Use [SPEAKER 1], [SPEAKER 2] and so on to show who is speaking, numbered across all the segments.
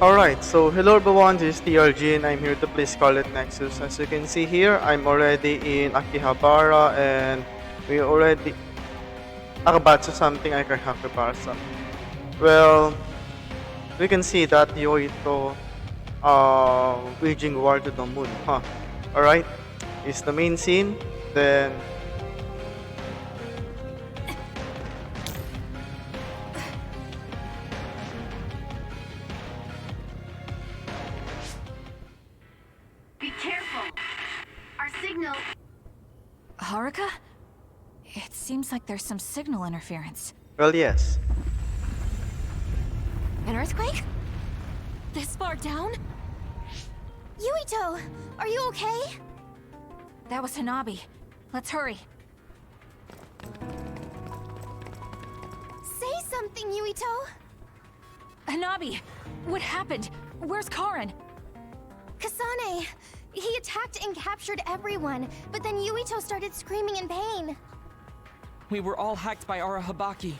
[SPEAKER 1] Alright, so hello everyone, this is TRG and I'm here to play Scarlet Nexus. As you can see here, I'm already in Akihabara and we already about to something like Akihabara. Well, we can see that Yuito waging war to the moon. Alright, is the main scene. Then
[SPEAKER 2] Be careful! Our signal...
[SPEAKER 3] Haruka? It seems like there's some signal interference.
[SPEAKER 1] well, yes.
[SPEAKER 3] An earthquake? This far down?
[SPEAKER 4] Yuito, are you okay?
[SPEAKER 3] That was Hanabi. Let's hurry.
[SPEAKER 4] Say something, Yuito.
[SPEAKER 3] Hanabi! What happened? Where's Karin?
[SPEAKER 4] Kasane, he attacked and captured everyone, but then Yuito started screaming in pain.
[SPEAKER 5] We were all hacked by Arahabaki.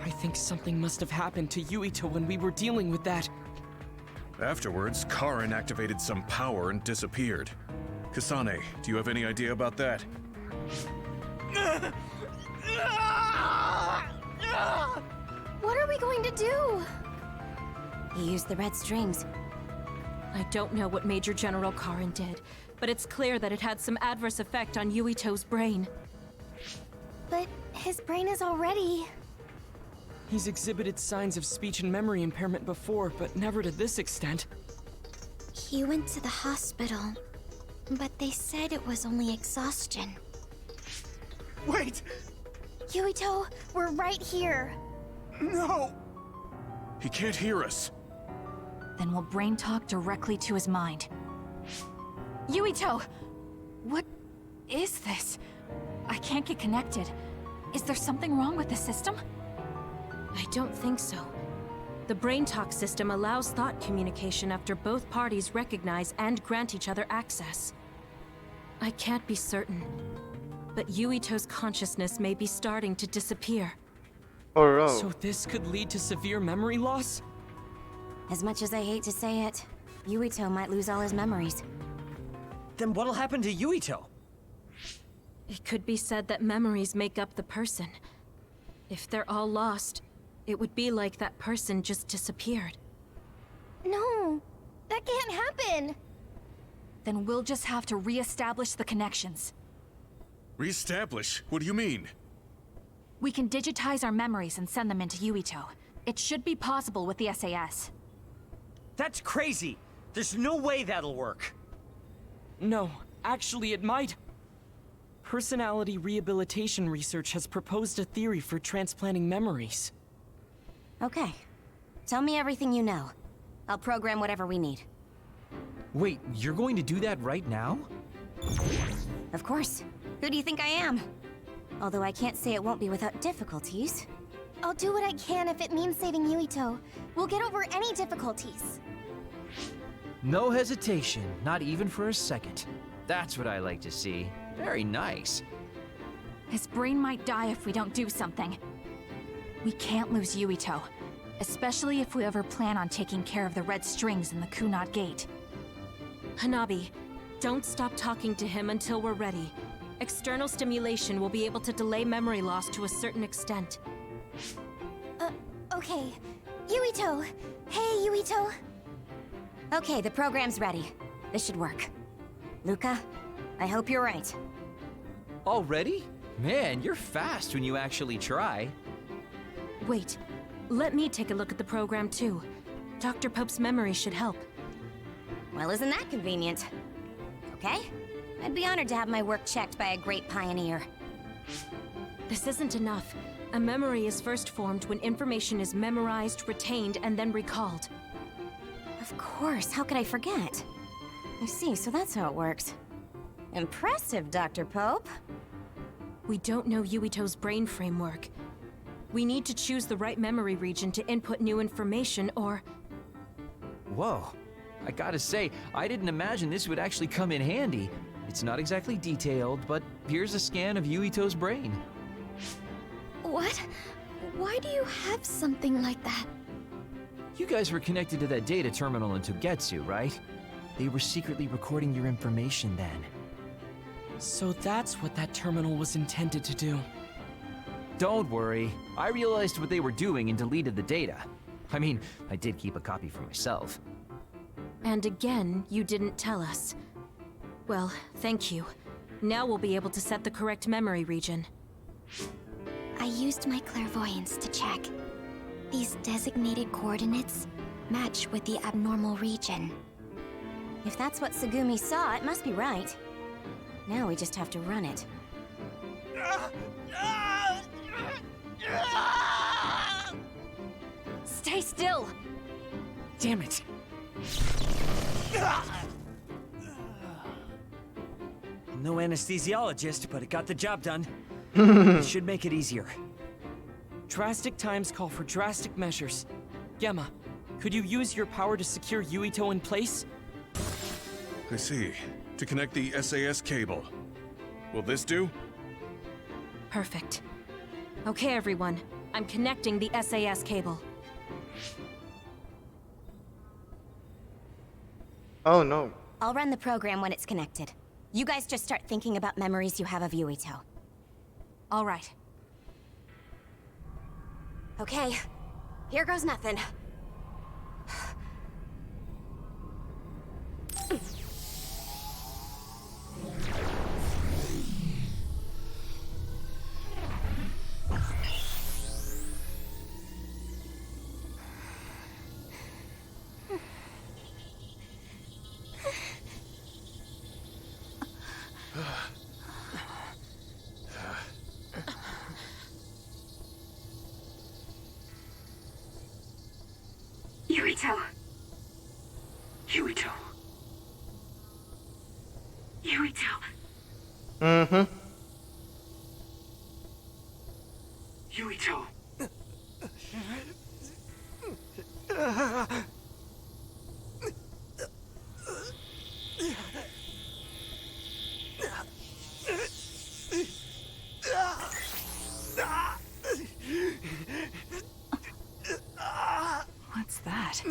[SPEAKER 5] I think something must have happened to Yuito when we were dealing with that.
[SPEAKER 6] Afterwards, Karin activated some power and disappeared. Kasane, do you have any idea about that?
[SPEAKER 4] What are we going to do?
[SPEAKER 7] He used the red strings.
[SPEAKER 8] I don't know what Major General Karin did, but it's clear that it had some adverse effect on Yuito's brain.
[SPEAKER 4] But his brain is already...
[SPEAKER 5] He's exhibited signs of speech and memory impairment before, but never to this extent.
[SPEAKER 4] He went to the hospital, but they said it was only exhaustion.
[SPEAKER 9] Wait!
[SPEAKER 4] Yuito, we're right here.
[SPEAKER 9] No!
[SPEAKER 6] He can't hear us.
[SPEAKER 3] Then we'll brain talk directly to his mind. Yuito! What is this? I can't get connected. Is there something wrong with the system?
[SPEAKER 8] I don't think so. The brain talk system allows thought communication after both parties recognize and grant each other access. I can't be certain, but Yuito's consciousness may be starting to disappear.
[SPEAKER 1] Alright.
[SPEAKER 5] So this could lead to severe memory loss?
[SPEAKER 7] As much as I hate to say it, Yuito might lose all his memories.
[SPEAKER 9] Then what'll happen to Yuito?
[SPEAKER 8] It could be said that memories make up the person. If they're all lost, it would be like that person just disappeared.
[SPEAKER 4] No, that can't happen.
[SPEAKER 3] Then we'll just have to re-establish the connections.
[SPEAKER 6] Reestablish? What do you mean?
[SPEAKER 3] We can digitize our memories and send them into Yuito. It should be possible with the SAS.
[SPEAKER 9] That's crazy! There's no way that'll work!
[SPEAKER 5] No, actually it might. Personality rehabilitation research has proposed a theory for transplanting memories.
[SPEAKER 7] Okay. Tell me everything you know. I'll program whatever we need.
[SPEAKER 9] Wait, you're going to do that right now?
[SPEAKER 7] Of course. Who do you think I am? Although I can't say it won't be without difficulties.
[SPEAKER 4] I'll do what I can if it means saving Yuito. We'll get over any difficulties.
[SPEAKER 10] No hesitation, not even for a second. That's what I like to see. Very nice.
[SPEAKER 3] His brain might die if we don't do something. We can't lose Yuito, especially if we ever plan on taking care of the red strings in the Kunad Gate.
[SPEAKER 8] Hanabi, don't stop talking to him until we're ready. External stimulation will be able to delay memory loss to a certain extent.
[SPEAKER 4] Okay. Yuito! Hey, Yuito!
[SPEAKER 7] Okay, the program's ready. This should work. Luca, I hope you're right.
[SPEAKER 10] Already? Man, you're fast when you actually try.
[SPEAKER 8] Wait, let me take a look at the program too. Dr. Pope's memory should help.
[SPEAKER 7] Well, isn't that convenient? Okay? I'd be honored to have my work checked by a great pioneer.
[SPEAKER 8] This isn't enough. A memory is first formed when information is memorized, retained, and then recalled.
[SPEAKER 7] Of course, how could I forget? I see, so that's how it works. Impressive, Dr. Pope.
[SPEAKER 8] We don't know Yuito's brain framework. We need to choose the right memory region to input new information, or...
[SPEAKER 10] Whoa. I gotta say, I didn't imagine this would actually come in handy. It's not exactly detailed, but here's a scan of Yuito's brain.
[SPEAKER 4] What? Why do you have something like that?
[SPEAKER 10] You guys were connected to that data terminal in Togetsu, right? They were secretly recording your information then.
[SPEAKER 5] So that's what that terminal was intended to do.
[SPEAKER 10] Don't worry. I realized what they were doing and deleted the data. I mean, I did keep a copy for myself.
[SPEAKER 8] And again, you didn't tell us. Well, thank you. Now we'll be able to set the correct memory region.
[SPEAKER 4] I used my clairvoyance to check. These designated coordinates match with the abnormal region.
[SPEAKER 7] If that's what Tsugumi saw, it must be right. Now we just have to run it.
[SPEAKER 3] Stay still!
[SPEAKER 5] Damn it!
[SPEAKER 9] I'm no anesthesiologist, but it got the job done. It should make it easier.
[SPEAKER 5] Drastic times call for drastic measures. Gemma, could you use your power to secure Yuito in place?
[SPEAKER 6] I see. To connect the SAS cable. Will this do?
[SPEAKER 8] Perfect. Okay, everyone. I'm connecting the SAS cable.
[SPEAKER 1] Oh no.
[SPEAKER 7] I'll run the program when it's connected. You guys just start thinking about memories you have of Yuito.
[SPEAKER 3] All right.
[SPEAKER 7] Okay, here goes nothing.
[SPEAKER 2] Yuito. Yuito. Yuito.
[SPEAKER 1] Mm-hmm.
[SPEAKER 2] Yuito.
[SPEAKER 3] What's that?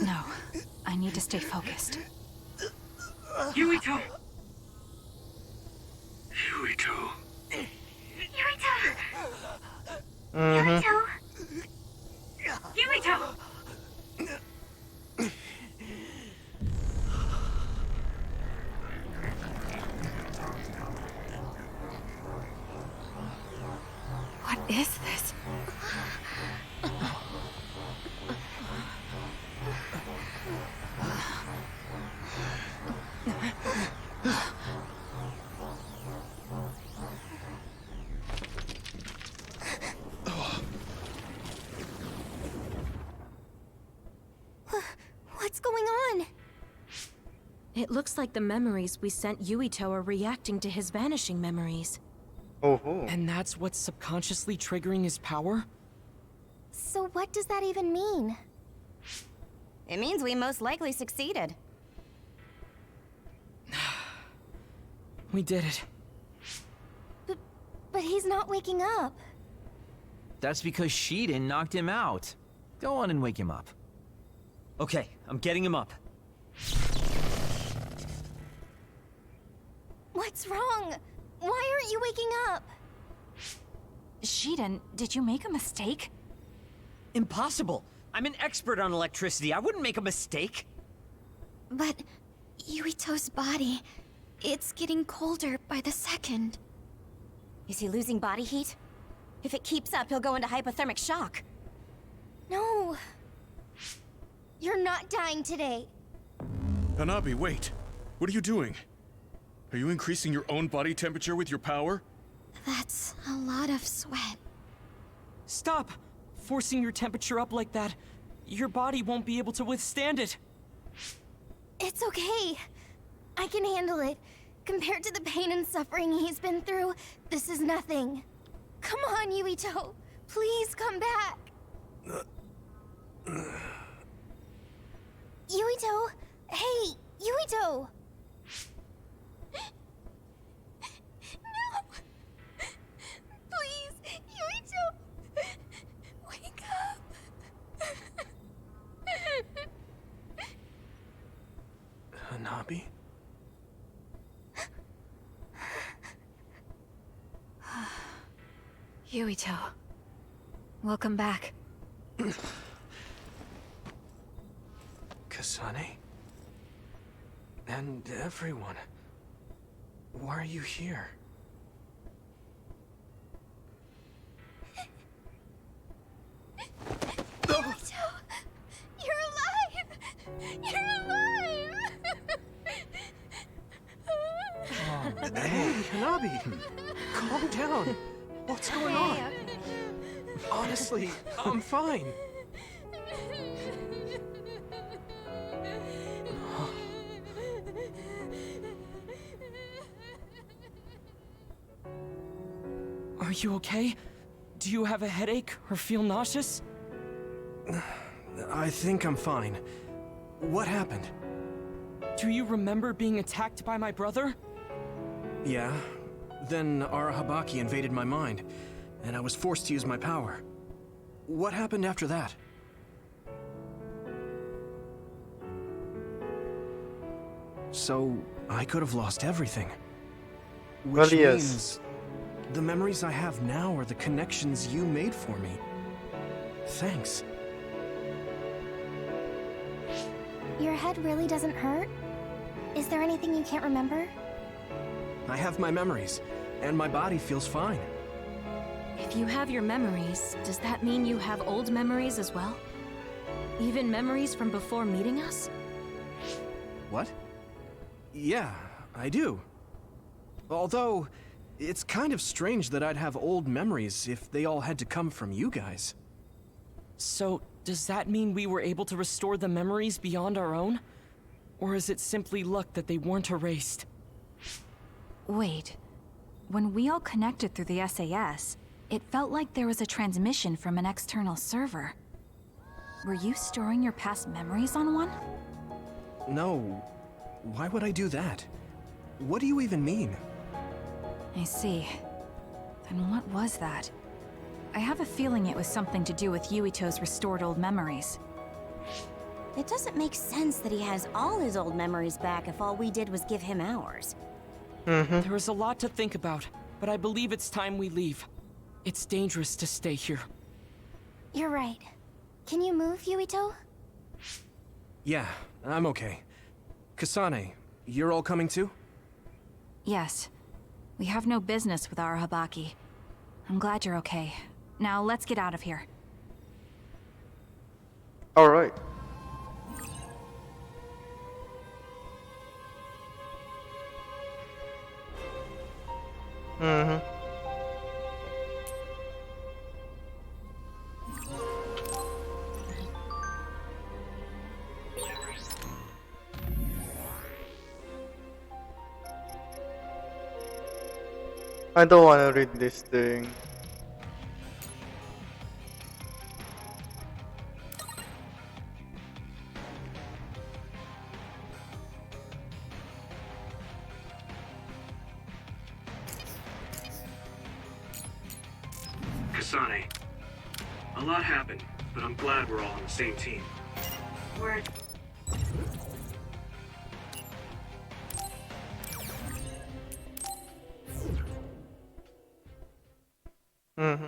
[SPEAKER 3] No, I need to stay focused.
[SPEAKER 2] Yuito. Yuito. Yuito.
[SPEAKER 1] Mm-hmm.
[SPEAKER 2] Yuito.
[SPEAKER 3] What is this?
[SPEAKER 4] What's going on?
[SPEAKER 8] It looks like the memories we sent Yuito are reacting to his vanishing memories.
[SPEAKER 1] Oh.
[SPEAKER 5] And that's what's subconsciously triggering his power?
[SPEAKER 4] So what does that even mean?
[SPEAKER 7] It means we most likely succeeded.
[SPEAKER 5] We did it.
[SPEAKER 4] But he's not waking up.
[SPEAKER 10] That's because Shiden knocked him out. Go on and wake him up.
[SPEAKER 9] Okay, I'm getting him up.
[SPEAKER 4] What's wrong? Why aren't you waking up?
[SPEAKER 3] Shiden, did you make a mistake?
[SPEAKER 9] Impossible! I'm an expert on electricity. I wouldn't make a mistake.
[SPEAKER 4] But Yuito's body, it's getting colder by the second.
[SPEAKER 7] Is he losing body heat? If it keeps up, he'll go into hypothermic shock.
[SPEAKER 4] No. You're not dying today.
[SPEAKER 6] Hanabi, wait. What are you doing? Are you increasing your own body temperature with your power?
[SPEAKER 4] That's a lot of sweat.
[SPEAKER 5] Stop! Forcing your temperature up like that. Your body won't be able to withstand it.
[SPEAKER 4] It's okay. I can handle it. Compared to the pain and suffering he's been through, this is nothing. Come on, Yuito. Please come back. Yuito! Hey, Yuito! No! Please, Yuito! Wake up!
[SPEAKER 11] happy?
[SPEAKER 3] Yuito. Welcome back.
[SPEAKER 11] Kasane? And everyone. Why are you here?
[SPEAKER 4] Yuito! You're alive! You're alive!
[SPEAKER 11] Hey, Hanabi! Calm down! What's going on? Honestly, I'm fine.
[SPEAKER 5] Are you okay? Do you have a headache or feel nauseous?
[SPEAKER 11] I think I'm fine. What happened?
[SPEAKER 5] Do you remember being attacked by my brother?
[SPEAKER 11] Yeah. Then Arahabaki invaded my mind, and I was forced to use my power. What happened after that? So, I could have lost everything. Which
[SPEAKER 1] Well, yes.
[SPEAKER 11] means the memories I have now are the connections you made for me. Thanks.
[SPEAKER 4] Your head really doesn't hurt? Is there anything you can't remember?
[SPEAKER 11] I have my memories, and my body feels fine.
[SPEAKER 8] If you have your memories, does that mean you have old memories as well? Even memories from before meeting us?
[SPEAKER 11] What? Yeah, I do. Although, it's kind of strange that I'd have old memories if they all had to come from you guys.
[SPEAKER 5] So, does that mean we were able to restore the memories beyond our own? Or is it simply luck that they weren't erased?
[SPEAKER 3] Wait. When we all connected through the SAS, it felt like there was a transmission from an external server. Were you storing your past memories on one?
[SPEAKER 11] No. Why would I do that? What do you even mean?
[SPEAKER 3] I see. Then what was that? I have a feeling it was something to do with Yuito's restored old memories.
[SPEAKER 7] It doesn't make sense that he has all his old memories back if all we did was give him ours.
[SPEAKER 5] There is a lot to think about, but I believe it's time we leave. It's dangerous to stay here.
[SPEAKER 4] You're right. Can you move, Yuito?
[SPEAKER 11] Yeah, I'm okay. Kasane, you're all coming too?
[SPEAKER 3] Yes. We have no business with Arahabaki. I'm glad you're okay. Now let's get out of here.
[SPEAKER 1] Alright. I don't want to read this thing.
[SPEAKER 2] Kasane. A lot happened, but I'm glad we're all on the same team.
[SPEAKER 3] Word.
[SPEAKER 12] A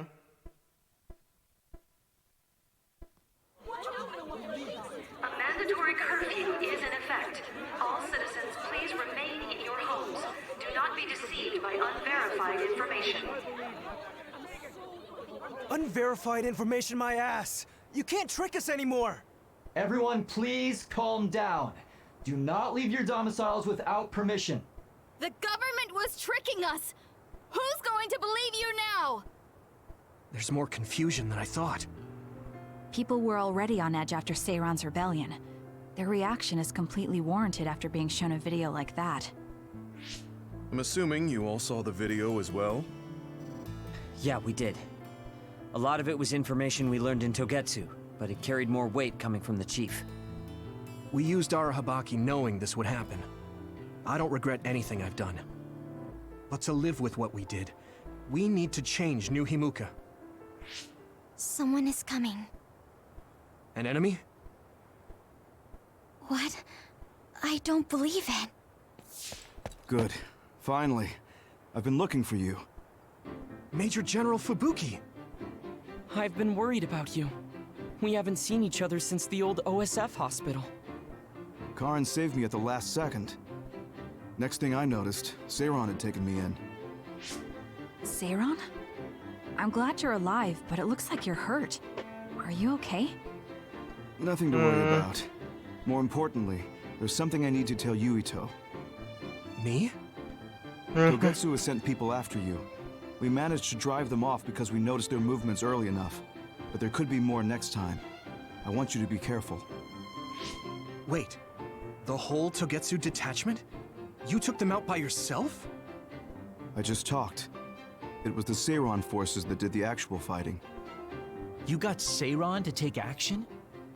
[SPEAKER 12] mandatory curfew is in effect. All citizens, please remain in your homes. Do not be deceived by unverified information.
[SPEAKER 9] Unverified information, my ass! You can't trick us anymore!
[SPEAKER 13] Everyone, please calm down. Do not leave your domiciles without permission.
[SPEAKER 14] The government was tricking us! Who's going to believe you now?
[SPEAKER 11] There's more confusion than I thought.
[SPEAKER 3] People were already on edge after Seiran's rebellion. Their reaction is completely warranted after being shown a video like that.
[SPEAKER 6] I'm assuming you all saw the video as well?
[SPEAKER 9] Yeah, we did. A lot of it was information we learned in Togetsu, but it carried more weight coming from the chief.
[SPEAKER 11] We used Arahabaki knowing this would happen. I don't regret anything I've done. But to live with what we did, we need to change New Himuka.
[SPEAKER 4] Someone is coming.
[SPEAKER 11] An enemy?
[SPEAKER 4] What? I don't believe it.
[SPEAKER 15] Good. Finally. I've been looking for you.
[SPEAKER 11] Major General Fubuki!
[SPEAKER 5] I've been worried about you. We haven't seen each other since the old OSF hospital.
[SPEAKER 15] Karin saved me at the last second. Next thing I noticed, Seiron had taken me in.
[SPEAKER 3] Seiron? I'm glad you're alive, but it looks like you're hurt. Are you okay?
[SPEAKER 15] Nothing to worry about. More importantly, there's something I need to tell Yuito.
[SPEAKER 11] Me?
[SPEAKER 15] Togetsu has sent people after you. We managed to drive them off because we noticed their movements early enough. But there could be more next time. I want you to be careful.
[SPEAKER 11] Wait. The whole Togetsu detachment? You took them out by yourself?
[SPEAKER 15] I just talked. It was the Seiron forces that did the actual fighting.
[SPEAKER 10] You got Seiron to take action?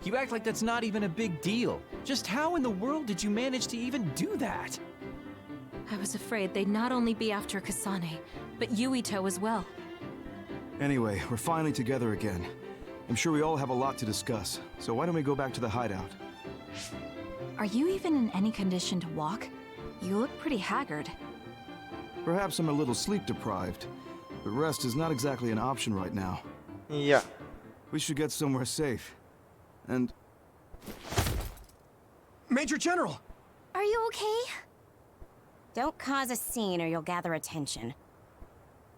[SPEAKER 10] You act like that's not even a big deal. Just how in the world did you manage to even do that?
[SPEAKER 8] I was afraid they'd not only be after Kasane, but Yuito as well.
[SPEAKER 15] Anyway, we're finally together again. I'm sure we all have a lot to discuss, so why don't we go back to the hideout?
[SPEAKER 3] Are you even in any condition to walk? You look pretty haggard.
[SPEAKER 15] Perhaps I'm a little sleep deprived, but rest is not exactly an option right now.
[SPEAKER 1] Yeah.
[SPEAKER 15] We should get somewhere safe. And...
[SPEAKER 11] Major General!
[SPEAKER 4] Are you okay?
[SPEAKER 7] Don't cause a scene or you'll gather attention.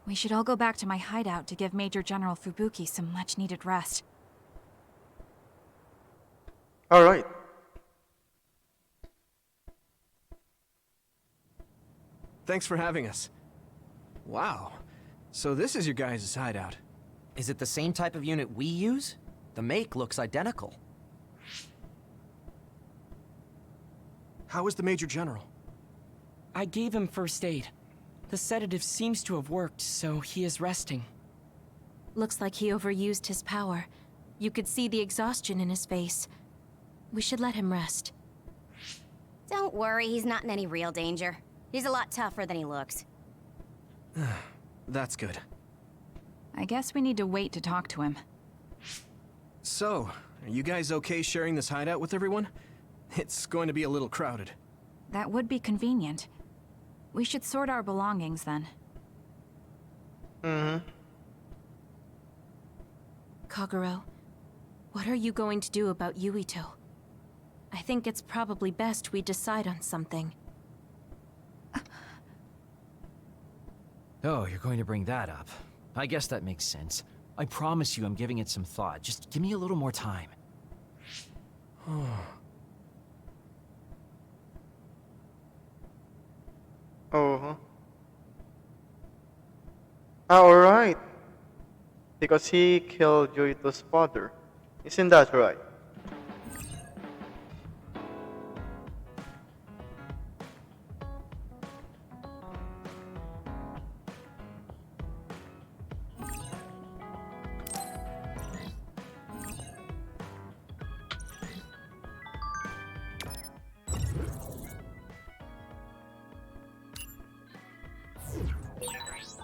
[SPEAKER 3] We should all go back to my hideout to give Major General Fubuki some much-needed rest.
[SPEAKER 1] Alright.
[SPEAKER 11] Thanks for having us. Wow. So this is your guys' hideout.
[SPEAKER 16] Is it the same type of unit we use? The make looks identical.
[SPEAKER 11] How is the Major General?
[SPEAKER 5] I gave him first aid. The sedative seems to have worked, so he is resting.
[SPEAKER 8] Looks like he overused his power. You could see the exhaustion in his face. We should let him rest.
[SPEAKER 7] Don't worry, he's not in any real danger. He's a lot tougher than he looks.
[SPEAKER 11] That's good.
[SPEAKER 3] I guess we need to wait to talk to him.
[SPEAKER 11] So, are you guys okay sharing this hideout with everyone? It's going to be a little crowded.
[SPEAKER 3] That would be convenient. We should sort our belongings then.
[SPEAKER 8] Kagero, what are you going to do about Yuito? I think it's probably best we decide on something.
[SPEAKER 10] Oh, you're going to bring that up. I guess that makes sense. I promise you I'm giving it some thought. Just give me a little more time.
[SPEAKER 1] Alright. Because he killed Yuito's father. Isn't that right?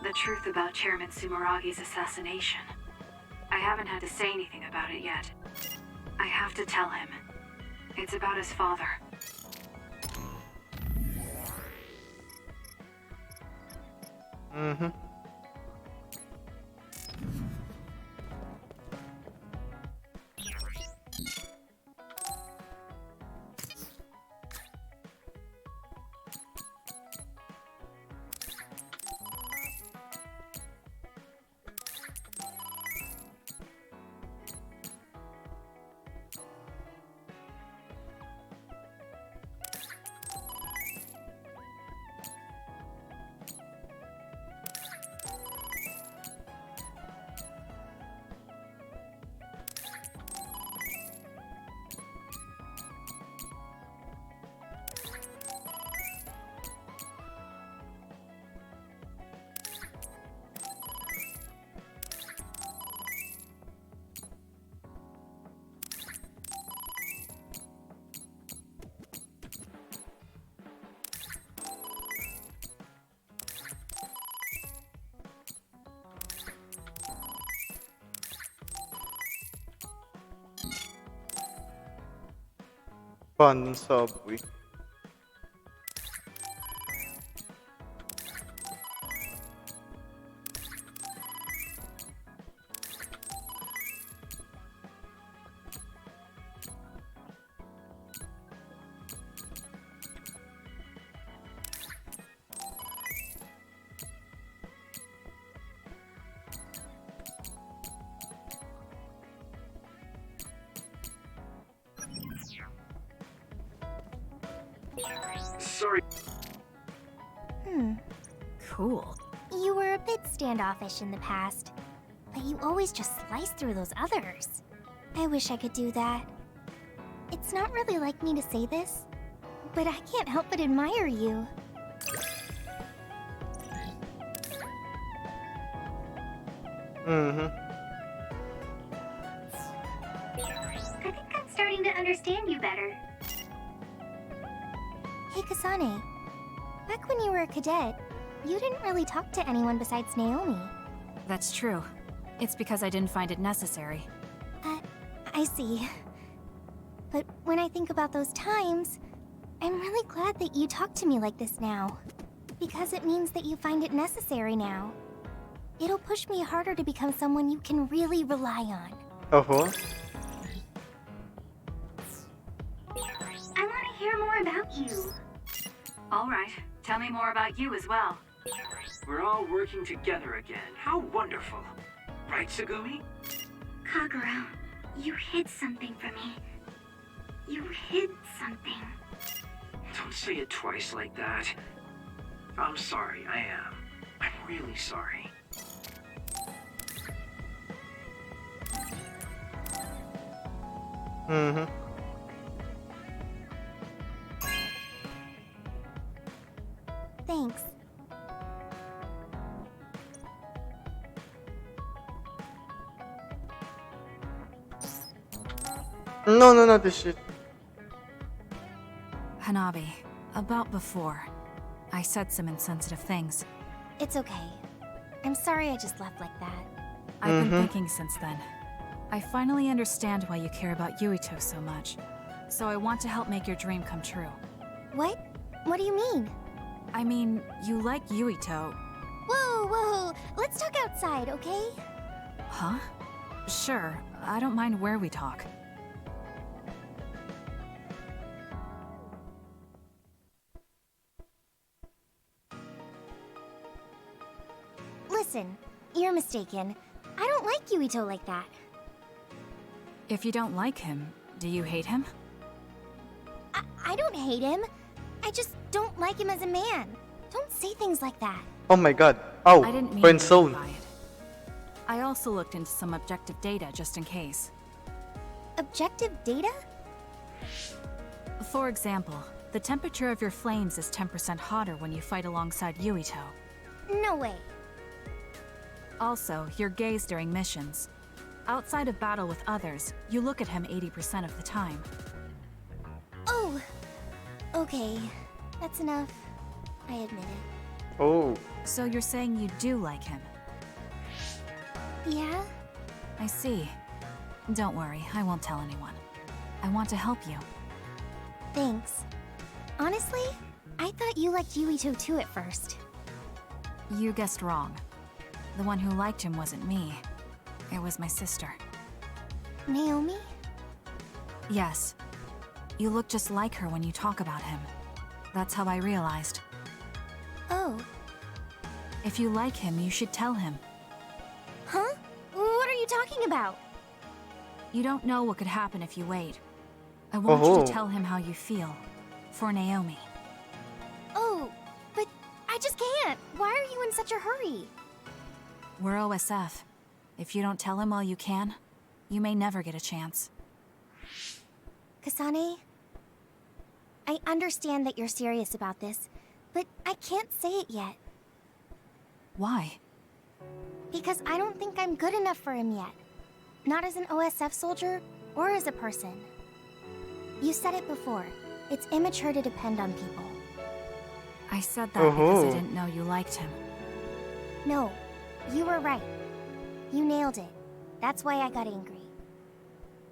[SPEAKER 12] The truth about Chairman Sumeragi's assassination. I haven't had to say anything about it yet. I have to tell him. It's about his father.
[SPEAKER 1] Fun subway.
[SPEAKER 2] Sorry.
[SPEAKER 3] Cool.
[SPEAKER 4] You were a bit standoffish in the past, but you always just slice through those others. I wish I could do that. It's not really like me to say this, but I can't help but admire you.
[SPEAKER 1] Mm-hmm.
[SPEAKER 4] I think I'm starting to understand you better. Hey, Kasane. Back when you were a cadet, you didn't really talk to anyone besides Naomi.
[SPEAKER 3] That's true. It's because I didn't find it necessary.
[SPEAKER 4] I see. But when I think about those times, I'm really glad that you talk to me like this now. Because it means that you find it necessary now. It'll push me harder to become someone you can really rely on.
[SPEAKER 1] Uh-huh.
[SPEAKER 12] I want to hear more about you. All right, tell me more about you as well.
[SPEAKER 2] We're all working together again. How wonderful. Right, Sugumi?
[SPEAKER 4] Kagura, you hid something from me. You hid something.
[SPEAKER 2] Don't say it twice like that. I'm sorry, I am. I'm really sorry.
[SPEAKER 1] Mm-hmm.
[SPEAKER 4] Thanks.
[SPEAKER 1] No, not this shit.
[SPEAKER 3] Hanabi, about before. I said some insensitive things.
[SPEAKER 4] It's okay. I'm sorry I just left like that.
[SPEAKER 3] I've been thinking since then. I finally understand why you care about Yuito so much. So I want to help make your dream come true.
[SPEAKER 4] What? What do you mean?
[SPEAKER 3] I mean, you like Yuito.
[SPEAKER 4] Whoa! Let's talk outside, okay?
[SPEAKER 3] Huh? Sure, I don't mind where we talk.
[SPEAKER 4] Listen, you're mistaken. I don't like Yuito like that.
[SPEAKER 3] If you don't like him, do you hate him?
[SPEAKER 4] I don't hate him. I just don't like him as a man. Don't say things like that.
[SPEAKER 1] Oh my god. Oh,
[SPEAKER 3] I didn't mean
[SPEAKER 1] friend
[SPEAKER 3] to
[SPEAKER 1] zone.
[SPEAKER 3] imply it. I also looked into some objective data just in case.
[SPEAKER 4] Objective data?
[SPEAKER 3] For example, the temperature of your flames is 10% hotter when you fight alongside Yuito.
[SPEAKER 4] No way.
[SPEAKER 3] Also, your gaze during missions. Outside of battle with others, you look at him 80% of the time.
[SPEAKER 4] Oh, okay. That's enough. I admit it.
[SPEAKER 1] Oh.
[SPEAKER 3] So you're saying you do like him?
[SPEAKER 4] Yeah?
[SPEAKER 3] I see. Don't worry, I won't tell anyone. I want to help you.
[SPEAKER 4] Thanks. Honestly, I thought you liked Yuito too at first.
[SPEAKER 3] You guessed wrong. The one who liked him wasn't me. It was my sister.
[SPEAKER 4] Naomi?
[SPEAKER 3] Yes. You look just like her when you talk about him. That's how I realized.
[SPEAKER 4] Oh.
[SPEAKER 3] If you like him, you should tell him.
[SPEAKER 4] Huh? What are you talking about?
[SPEAKER 3] You don't know what could happen if you wait. I want you
[SPEAKER 1] Oh.
[SPEAKER 3] to tell him how you feel. For Naomi.
[SPEAKER 4] Oh, but I just can't. Why are you in such a hurry?
[SPEAKER 3] We're OSF. If you don't tell him while you can, you may never get a chance.
[SPEAKER 4] Kasane, I understand that you're serious about this, but I can't say it yet.
[SPEAKER 3] Why?
[SPEAKER 4] Because I don't think I'm good enough for him yet. Not as an OSF soldier, or as a person. You said it before. It's immature to depend on people.
[SPEAKER 3] I said that because I didn't know you liked him.
[SPEAKER 4] No, you were right. You nailed it. That's why I got angry.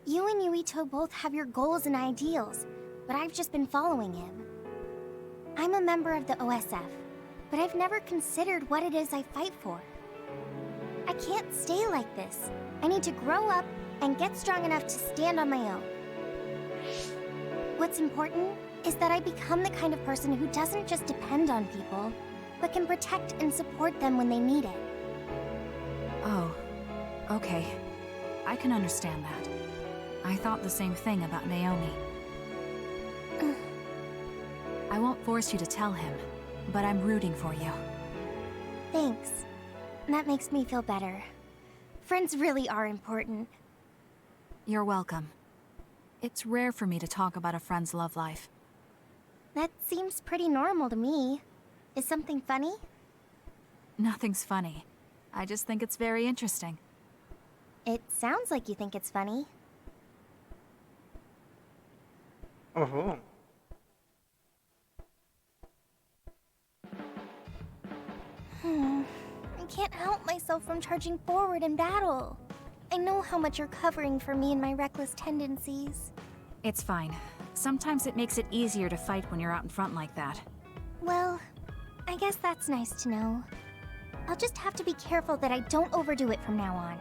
[SPEAKER 4] You and Yuito both have your goals and ideals, but I've just been following him. I'm a member of the OSF, but I've never considered what it is I fight for. I can't stay like this. I need to grow up and get strong enough to stand on my own. What's important is that I become the kind of person who doesn't just depend on people, but can protect and support them when they need it.
[SPEAKER 3] Oh, okay. I can understand that. I thought the same thing about Naomi. I won't force you to tell him, but I'm rooting for you.
[SPEAKER 4] Thanks. That makes me feel better. Friends really are important.
[SPEAKER 3] You're welcome. It's rare for me to talk about a friend's love life.
[SPEAKER 4] That seems pretty normal to me. Is something funny?
[SPEAKER 3] Nothing's funny. I just think it's very interesting.
[SPEAKER 4] It sounds like you think it's funny.
[SPEAKER 1] Oh.
[SPEAKER 4] I can't help myself from charging forward in battle. I know how much you're covering for me and my reckless tendencies.
[SPEAKER 3] It's fine. Sometimes it makes it easier to fight when you're out in front like that.
[SPEAKER 4] Well, I guess that's nice to know. I'll just have to be careful that I don't overdo it from now on.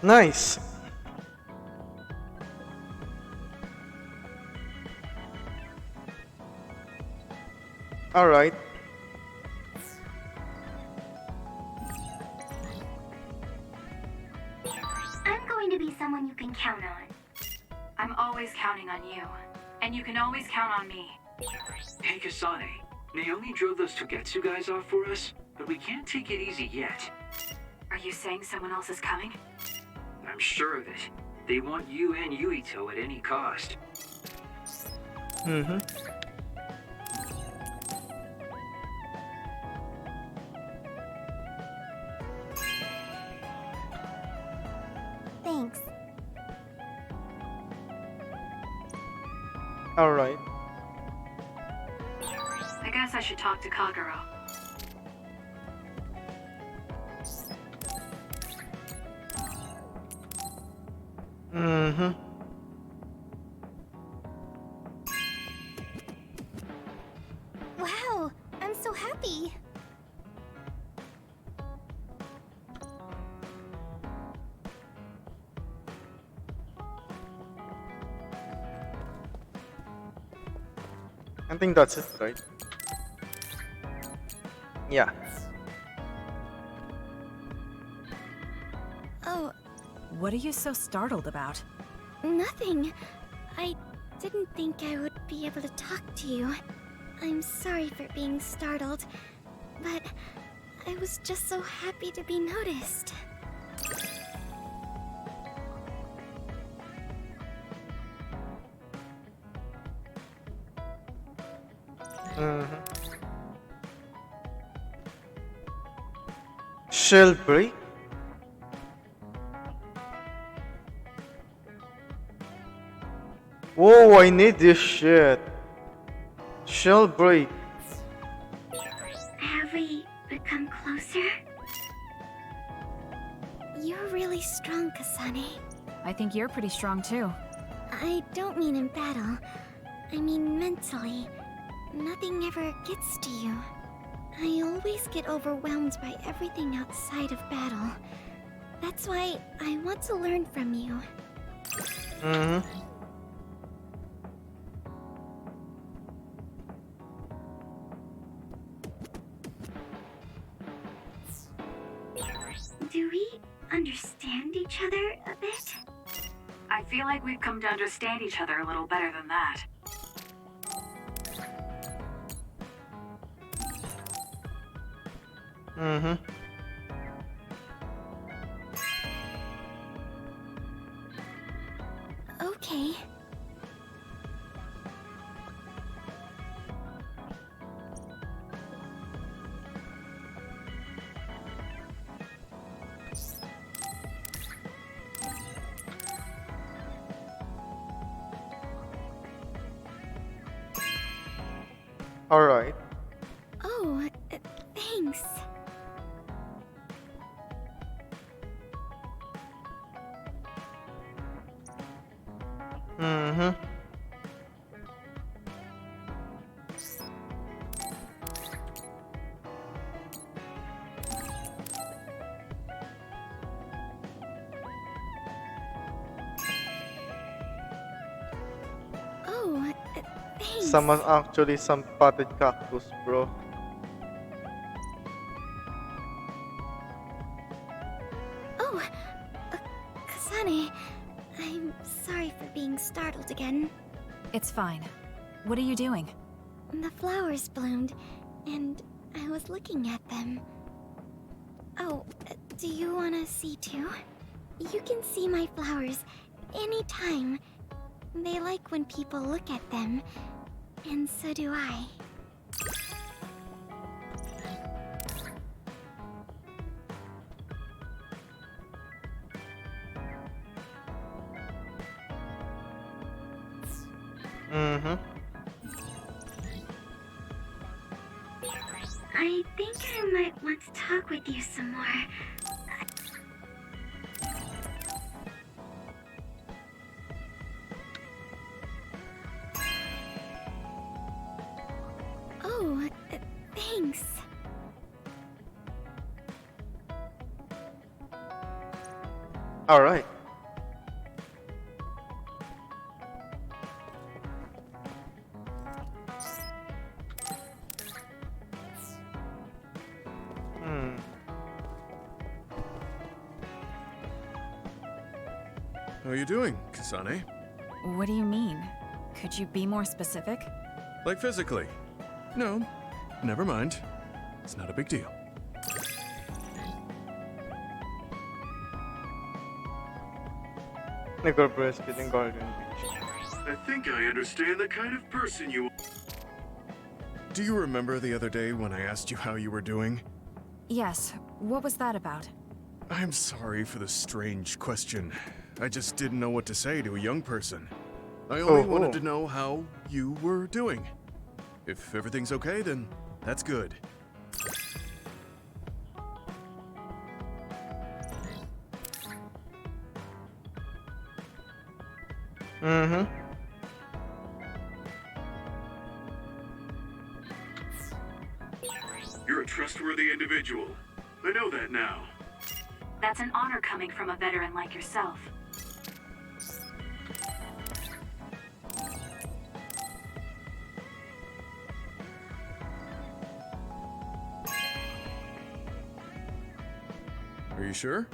[SPEAKER 1] Nice. All right.
[SPEAKER 4] I'm going to be someone you can count on.
[SPEAKER 12] I'm always counting on you, and you can always count on me.
[SPEAKER 2] Hey, Kasane. Naomi drove those Togetsu guys off for us, but we can't take it easy yet.
[SPEAKER 12] Are you saying someone else is coming?
[SPEAKER 2] I'm sure of it. They want you and Yuito at any cost.
[SPEAKER 1] Mm-hmm.
[SPEAKER 4] Thanks.
[SPEAKER 1] All right.
[SPEAKER 12] I guess I should talk to Kagero.
[SPEAKER 1] Mm-hmm.
[SPEAKER 4] Wow, I'm so happy.
[SPEAKER 1] I think that's it, right? Yeah.
[SPEAKER 4] Oh,
[SPEAKER 3] What are you so startled about?
[SPEAKER 4] nothing. I didn't think I would be able to talk to you. I'm sorry for being startled, but I was just so happy to be noticed.
[SPEAKER 1] Mm-hmm. Shell break? Whoa, I need this shit. Shell break.
[SPEAKER 4] Have we become closer? You're really strong, Kasane.
[SPEAKER 3] I think you're pretty strong too.
[SPEAKER 4] I don't mean in battle. I mean mentally. Nothing ever gets to you. I always get overwhelmed by everything outside of battle. That's why I want to learn from you.
[SPEAKER 1] Mm-hmm.
[SPEAKER 4] Do we understand each other a bit?
[SPEAKER 12] I feel like we've come to understand each other a little better than that.
[SPEAKER 1] Mm-hmm.
[SPEAKER 4] Okay.
[SPEAKER 1] All right.
[SPEAKER 4] Oh, thanks.
[SPEAKER 1] Mm-hmm.
[SPEAKER 4] Oh, thanks.
[SPEAKER 1] Someone actually some potted cactus, bro.
[SPEAKER 4] Oh, Kasane, I'm sorry for being startled again.
[SPEAKER 3] It's fine. What are you doing?
[SPEAKER 4] The flowers bloomed, and I was looking at them. Oh, do you want to see too? You can see my flowers anytime. They like when people look at them, and so do I.
[SPEAKER 1] Mm-hmm.
[SPEAKER 4] I think I might want to talk with you some more. Oh, thanks.
[SPEAKER 1] All right.
[SPEAKER 6] How are you doing, Kasane?
[SPEAKER 3] What do you mean? Could you be more specific?
[SPEAKER 6] Like physically? No, never mind. It's not a big deal.
[SPEAKER 1] Nag-breastfeed in Garden Beach.
[SPEAKER 6] I think I understand the kind of person you... Do you remember the other day when I asked you how you were doing?
[SPEAKER 3] Yes. What was that about?
[SPEAKER 6] I'm sorry for the strange question. I just didn't know what to say to a young person. I only wanted to know how you were doing. If everything's okay, then that's good.
[SPEAKER 1] Mm-hmm.
[SPEAKER 6] You're a trustworthy individual. I know that now.
[SPEAKER 12] That's an honor coming from a veteran like yourself.
[SPEAKER 6] Are you sure?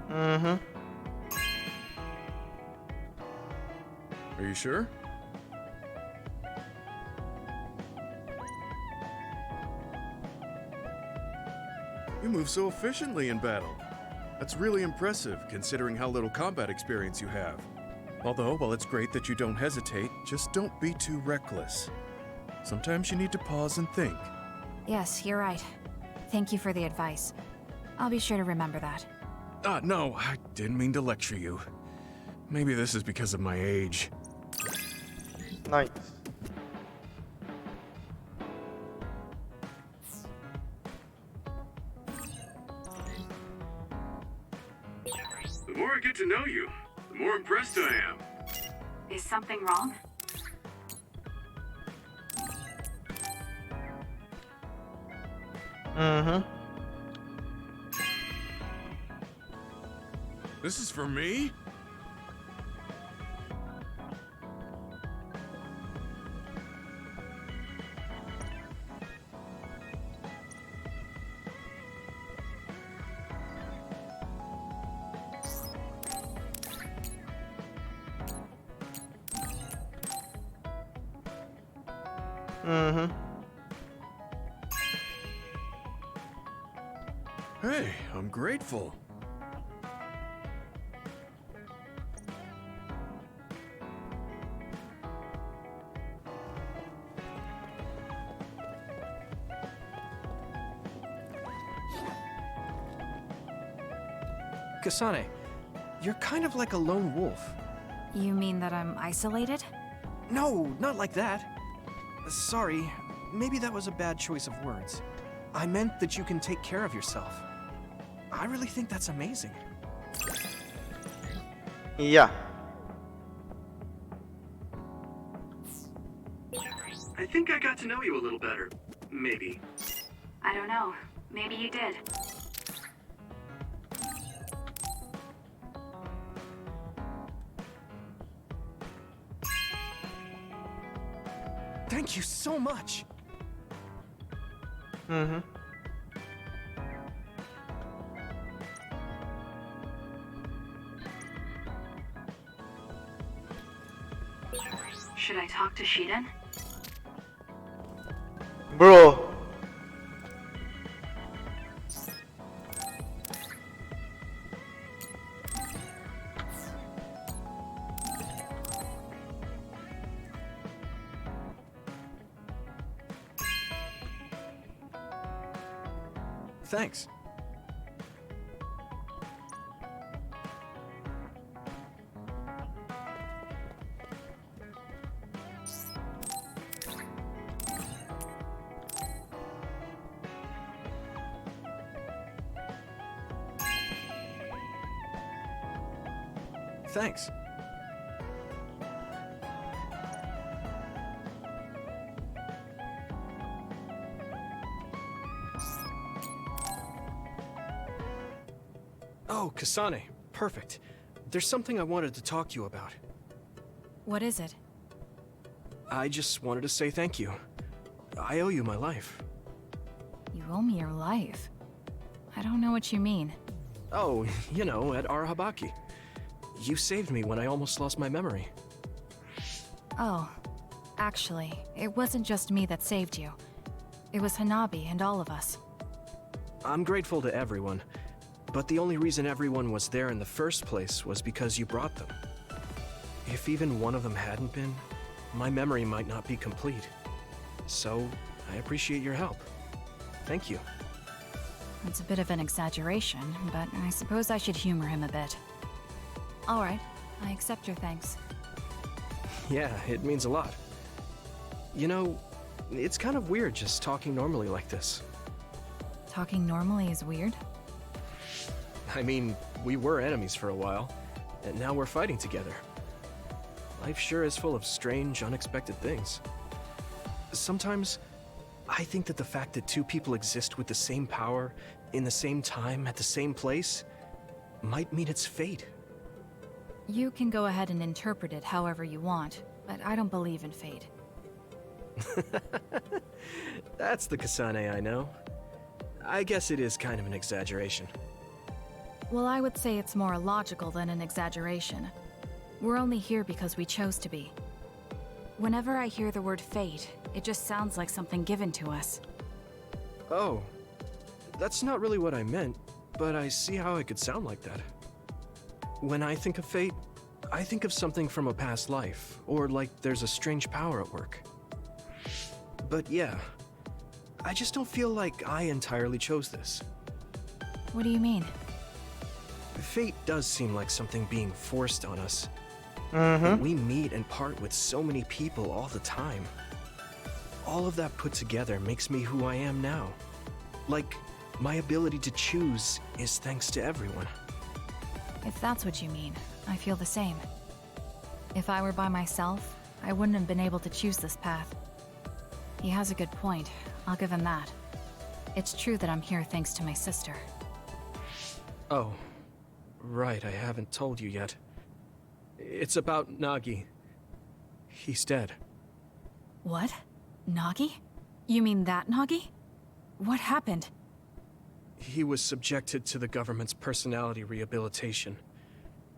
[SPEAKER 1] Mm-hmm.
[SPEAKER 6] Are you sure? You move so efficiently in battle. That's really impressive, considering how little combat experience you have. Although, while it's great that you don't hesitate, just don't be too reckless. Sometimes you need to pause and think.
[SPEAKER 3] Yes, you're right. Thank you for the advice. I'll be sure to remember that.
[SPEAKER 6] No, I didn't mean to lecture you. Maybe this is because of my age.
[SPEAKER 1] Nice.
[SPEAKER 6] The more I get to know you, the more impressed I am.
[SPEAKER 12] Is something wrong?
[SPEAKER 1] Mm-hmm.
[SPEAKER 6] This is for me?
[SPEAKER 1] Mm-hmm.
[SPEAKER 6] Hey, I'm grateful.
[SPEAKER 11] Kasane, you're kind of like a lone wolf.
[SPEAKER 3] You mean that I'm isolated?
[SPEAKER 11] No, not like that. Sorry, maybe that was a bad choice of words. I meant that you can take care of yourself. I really think that's amazing.
[SPEAKER 1] Yeah.
[SPEAKER 6] I think I got to know you a little better. Maybe.
[SPEAKER 12] I don't know. Maybe you did.
[SPEAKER 11] Thank you so much.
[SPEAKER 1] Mm-hmm.
[SPEAKER 12] Should I talk to Shiden?
[SPEAKER 1] Bro.
[SPEAKER 11] Thanks. Thanks. Oh, Kasane. Perfect. There's something I wanted to talk to you about.
[SPEAKER 3] What is it?
[SPEAKER 11] I just wanted to say thank you. I owe you my life.
[SPEAKER 3] You owe me your life. I don't know what you mean.
[SPEAKER 11] Oh, you know, at Arahabaki. You saved me when I almost lost my memory.
[SPEAKER 3] Oh, actually, it wasn't just me that saved you. It was Hanabi and all of us.
[SPEAKER 11] I'm grateful to everyone, but the only reason everyone was there in the first place was because you brought them. If even one of them hadn't been, my memory might not be complete. So, I appreciate your help. Thank you.
[SPEAKER 3] It's a bit of an exaggeration, but I suppose I should humor him a bit. Alright, I accept your thanks.
[SPEAKER 11] Yeah, it means a lot. You know, it's kind of weird just talking normally like this.
[SPEAKER 3] Talking normally is weird?
[SPEAKER 11] I mean, we were enemies for a while, and now we're fighting together. Life sure is full of strange, unexpected things. Sometimes, I think that the fact that two people exist with the same power, in the same time, at the same place, might mean it's fate.
[SPEAKER 3] You can go ahead and interpret it however you want, but I don't believe in fate.
[SPEAKER 11] That's the Kasane I know. I guess it is kind of an exaggeration.
[SPEAKER 3] Well, I would say it's more logical than an exaggeration. We're only here because we chose to be. Whenever I hear the word fate, it just sounds like something given to us.
[SPEAKER 11] Oh, that's not really what I meant, but I see how it could sound like that. When I think of fate, I think of something from a past life, or like there's a strange power at work. But yeah, I just don't feel like I entirely chose this.
[SPEAKER 3] What do you mean?
[SPEAKER 11] Fate does seem like something being forced on us.
[SPEAKER 1] Mm-hmm.
[SPEAKER 11] We meet and part with so many people all the time. All of that put together makes me who I am now. Like, my ability to choose is thanks to everyone.
[SPEAKER 3] If that's what you mean, I feel the same. If I were by myself, I wouldn't have been able to choose this path. He has a good point, I'll give him that. It's true that I'm here thanks to my sister.
[SPEAKER 11] Oh, right, I haven't told you yet. It's about Nagi. He's dead.
[SPEAKER 3] What? Nagi? You mean that Nagi? What happened?
[SPEAKER 11] He was subjected to the government's personality rehabilitation.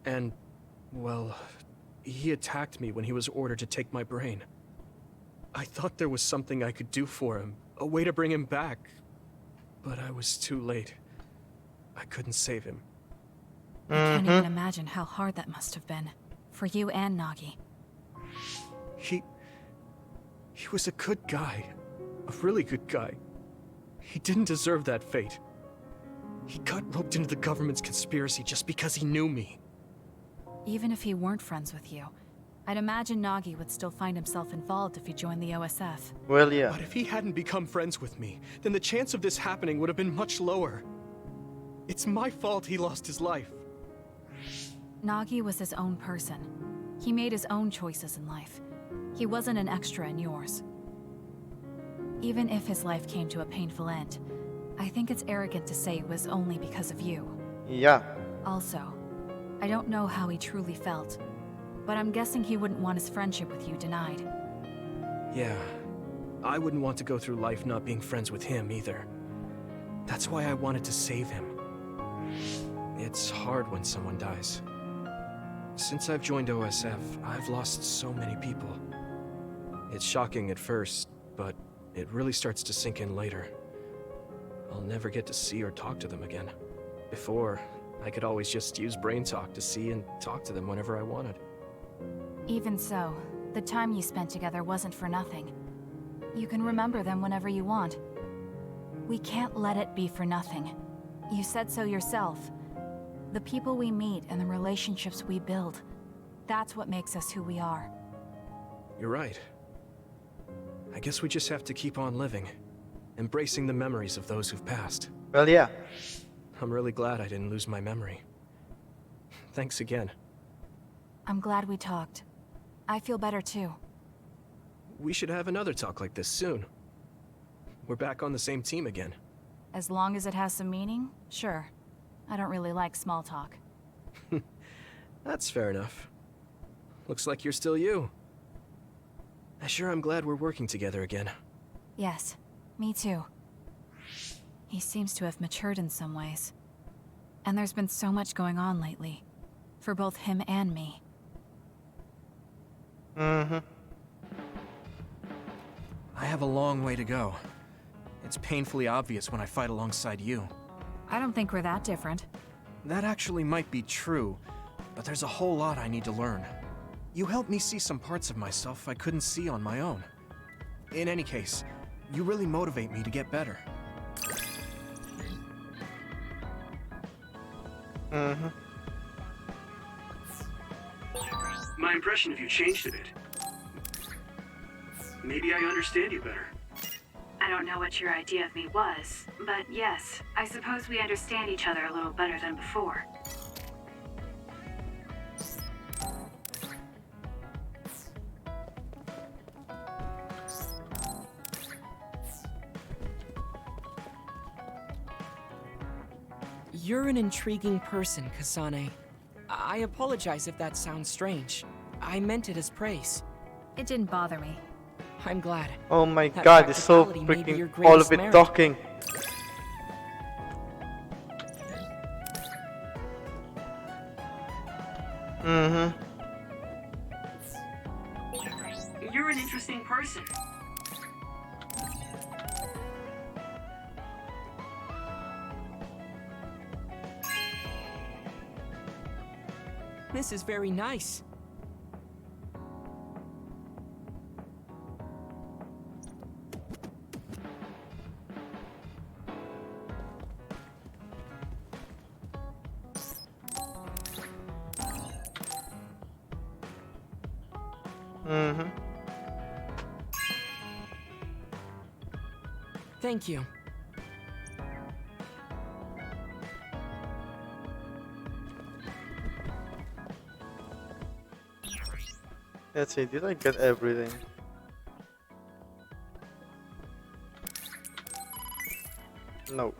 [SPEAKER 11] And, well, he attacked me when he was ordered to take my brain. I thought there was something I could do for him, a way to bring him back. But I was too late. I couldn't save him.
[SPEAKER 3] I can't even imagine how hard that must have been. For you and Nagi.
[SPEAKER 11] He was a good guy. A really good guy. He didn't deserve that fate. He got roped into the government's conspiracy just because he knew me.
[SPEAKER 3] Even if he weren't friends with you, I'd imagine Nagi would still find himself involved if he joined the OSF.
[SPEAKER 1] Well, yeah.
[SPEAKER 11] But if he hadn't become friends with me, then the chance of this happening would have been much lower. It's my fault he lost his life.
[SPEAKER 3] Nagi was his own person. He made his own choices in life. He wasn't an extra in yours. Even if his life came to a painful end, I think it's arrogant to say it was only because of you.
[SPEAKER 1] Yeah.
[SPEAKER 3] Also, I don't know how he truly felt, but I'm guessing he wouldn't want his friendship with you denied.
[SPEAKER 11] Yeah, I wouldn't want to go through life not being friends with him either. That's why I wanted to save him. It's hard when someone dies. Since I've joined OSF, I've lost so many people. It's shocking at first, but it really starts to sink in later. I'll never get to see or talk to them again. Before, I could always just use brain talk to see and talk to them whenever I wanted.
[SPEAKER 3] Even so, the time you spent together wasn't for nothing. You can remember them whenever you want. We can't let it be for nothing. You said so yourself. The people we meet and the relationships we build, that's what makes us who we are.
[SPEAKER 11] You're right. I guess we just have to keep on living, embracing the memories of those who've passed.
[SPEAKER 1] Well, yeah.
[SPEAKER 11] I'm really glad I didn't lose my memory. Thanks again.
[SPEAKER 3] I'm glad we talked. I feel better too.
[SPEAKER 11] We should have another talk like this soon. We're back on the same team again.
[SPEAKER 3] As long as it has some meaning, sure. I don't really like small talk.
[SPEAKER 11] That's fair enough. Looks like you're still you. I sure am glad we're working together again.
[SPEAKER 3] Yes, me too. He seems to have matured in some ways. And there's been so much going on lately. For both him and me.
[SPEAKER 11] I have a long way to go. It's painfully obvious when I fight alongside you.
[SPEAKER 3] I don't think we're that different.
[SPEAKER 11] That actually might be true, but there's a whole lot I need to learn. You helped me see some parts of myself I couldn't see on my own. In any case, you really motivate me to get better.
[SPEAKER 2] My impression of you changed a bit. Maybe I understand you better.
[SPEAKER 12] I don't know what your idea of me was, but yes, I suppose we understand each other a little better than before.
[SPEAKER 5] You're an intriguing person, Kasane. I apologize if that sounds strange. I meant it as praise.
[SPEAKER 3] It didn't bother me.
[SPEAKER 5] I'm glad.
[SPEAKER 1] Oh my
[SPEAKER 5] That
[SPEAKER 1] god, it's so
[SPEAKER 5] practicality may be your
[SPEAKER 1] freaking all of
[SPEAKER 5] greatest
[SPEAKER 1] it
[SPEAKER 5] merit.
[SPEAKER 1] talking.
[SPEAKER 12] You're an interesting person.
[SPEAKER 5] This is very nice. Thank you.
[SPEAKER 1] Let's see, did I get everything? No.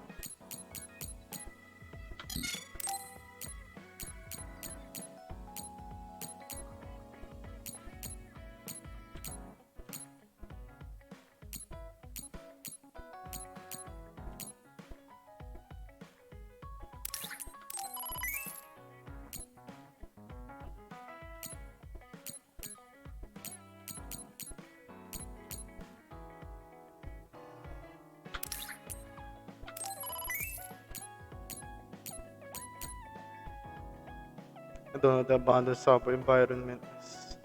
[SPEAKER 1] I don't know the abandoned subway environment is.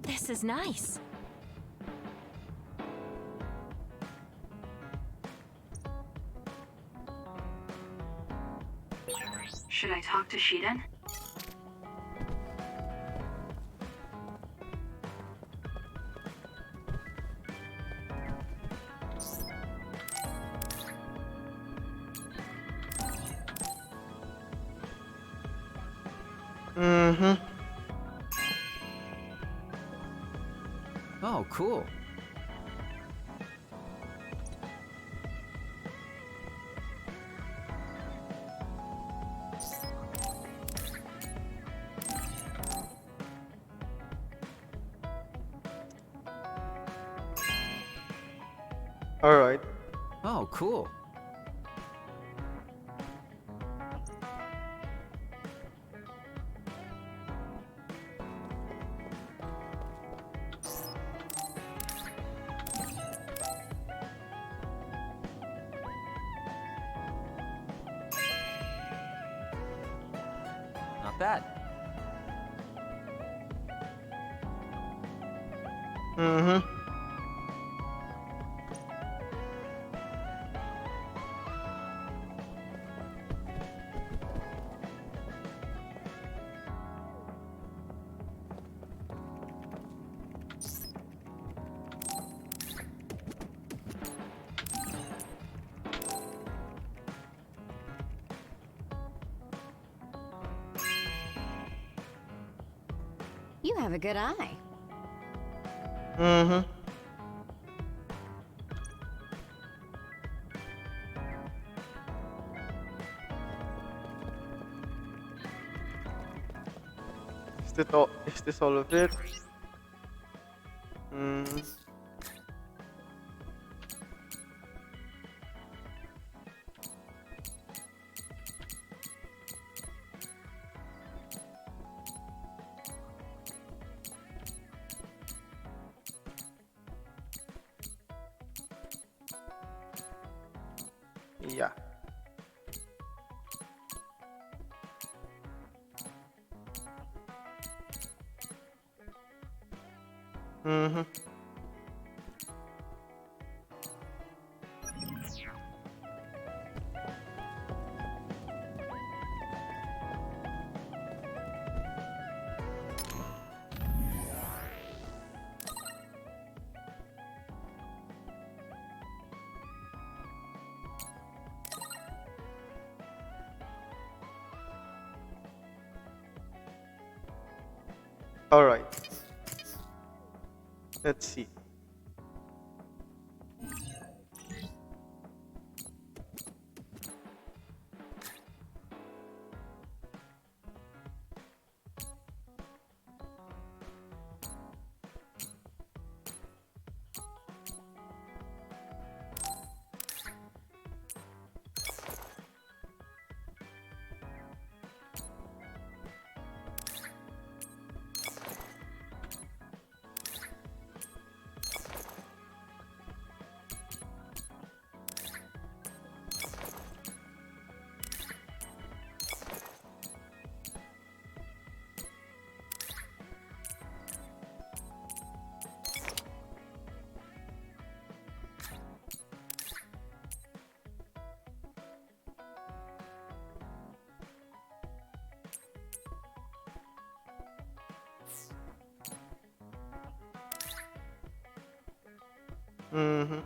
[SPEAKER 8] This is nice.
[SPEAKER 12] Should I talk to Shiden?
[SPEAKER 1] Mm-hmm.
[SPEAKER 10] Oh, cool.
[SPEAKER 1] Alright.
[SPEAKER 10] Oh, cool.
[SPEAKER 16] Not bad.
[SPEAKER 1] Mm-hmm.
[SPEAKER 7] You have a good eye.
[SPEAKER 1] Mm-hmm. Is this all of it? Mm. Yeah. Mm-hmm. Alright. Let's see. Mm-hmm.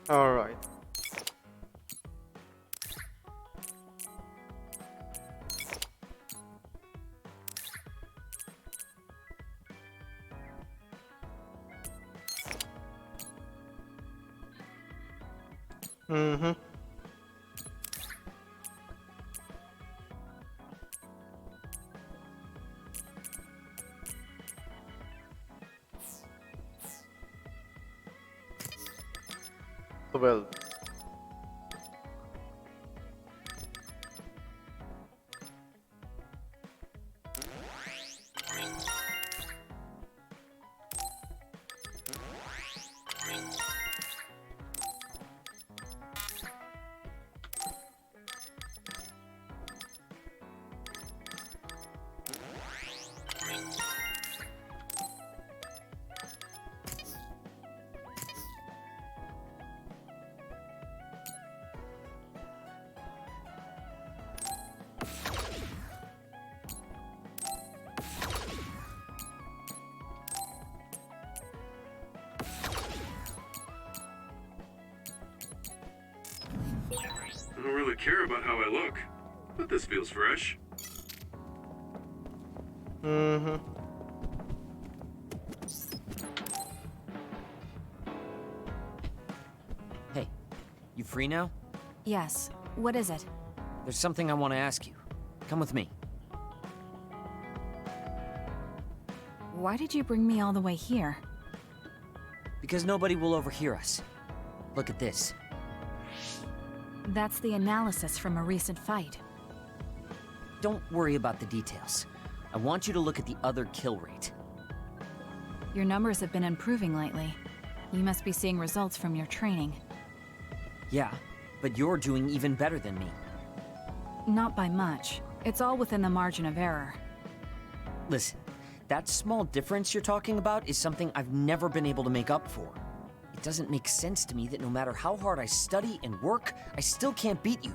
[SPEAKER 1] Alright. Mm-hmm. Well.
[SPEAKER 6] I don't really care about how I look, but this feels fresh.
[SPEAKER 1] Mm-hmm.
[SPEAKER 9] Hey, you free now?
[SPEAKER 3] Yes. What is it?
[SPEAKER 9] There's something I want to ask you. Come with me.
[SPEAKER 3] Why did you bring me all the way here?
[SPEAKER 9] Because nobody will overhear us. Look at this.
[SPEAKER 3] That's the analysis from a recent fight.
[SPEAKER 9] Don't worry about the details. I want you to look at the other kill rate.
[SPEAKER 3] Your numbers have been improving lately. You must be seeing results from your training.
[SPEAKER 9] Yeah, but you're doing even better than me.
[SPEAKER 3] Not by much. It's all within the margin of error.
[SPEAKER 9] Listen, that small difference you're talking about is something I've never been able to make up for. It doesn't make sense to me that no matter how hard I study and work, I still can't beat you.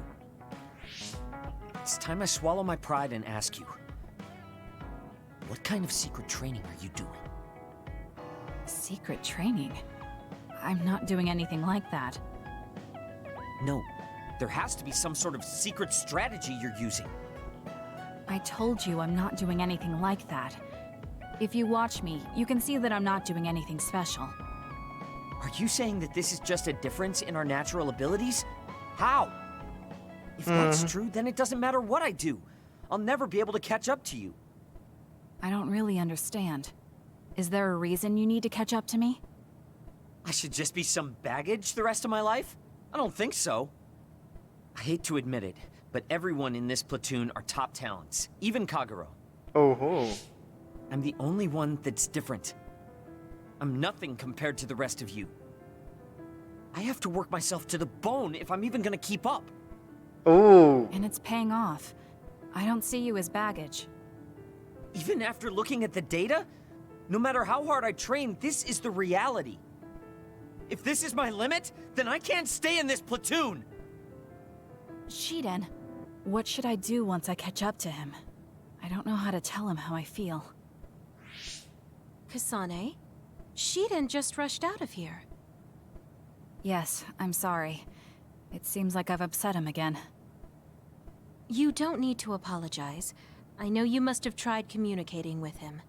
[SPEAKER 9] It's time I swallow my pride and ask you, what kind of secret training are you doing?
[SPEAKER 3] Secret training? I'm not doing anything like that.
[SPEAKER 9] No, there has to be some sort of secret strategy you're using.
[SPEAKER 3] I told you I'm not doing anything like that. If you watch me, you can see that I'm not doing anything special.
[SPEAKER 9] Are you saying that this is just a difference in our natural abilities? How? If that's true, then it doesn't matter what I do. I'll never be able to catch up to you.
[SPEAKER 3] I don't really understand. Is there a reason you need to catch up to me?
[SPEAKER 9] I should just be some baggage the rest of my life? I don't think so. I hate to admit it, but everyone in this platoon are top talents, even Kagero.
[SPEAKER 1] Oh.
[SPEAKER 9] I'm the only one that's different. I'm nothing compared to the rest of you. I have to work myself to the bone if I'm even gonna keep up.
[SPEAKER 1] Oh.
[SPEAKER 3] And it's paying off. I don't see you as baggage.
[SPEAKER 9] Even after looking at the data? No matter how hard I train, this is the reality. If this is my limit, then I can't stay in this platoon!
[SPEAKER 3] Shiden, what should I do once I catch up to him? I don't know how to tell him how I feel.
[SPEAKER 8] Kasane? Shiden just rushed out of here.
[SPEAKER 3] Yes, I'm sorry. It seems like I've upset him again.
[SPEAKER 8] You don't need to apologize. I know you must have tried communicating with him.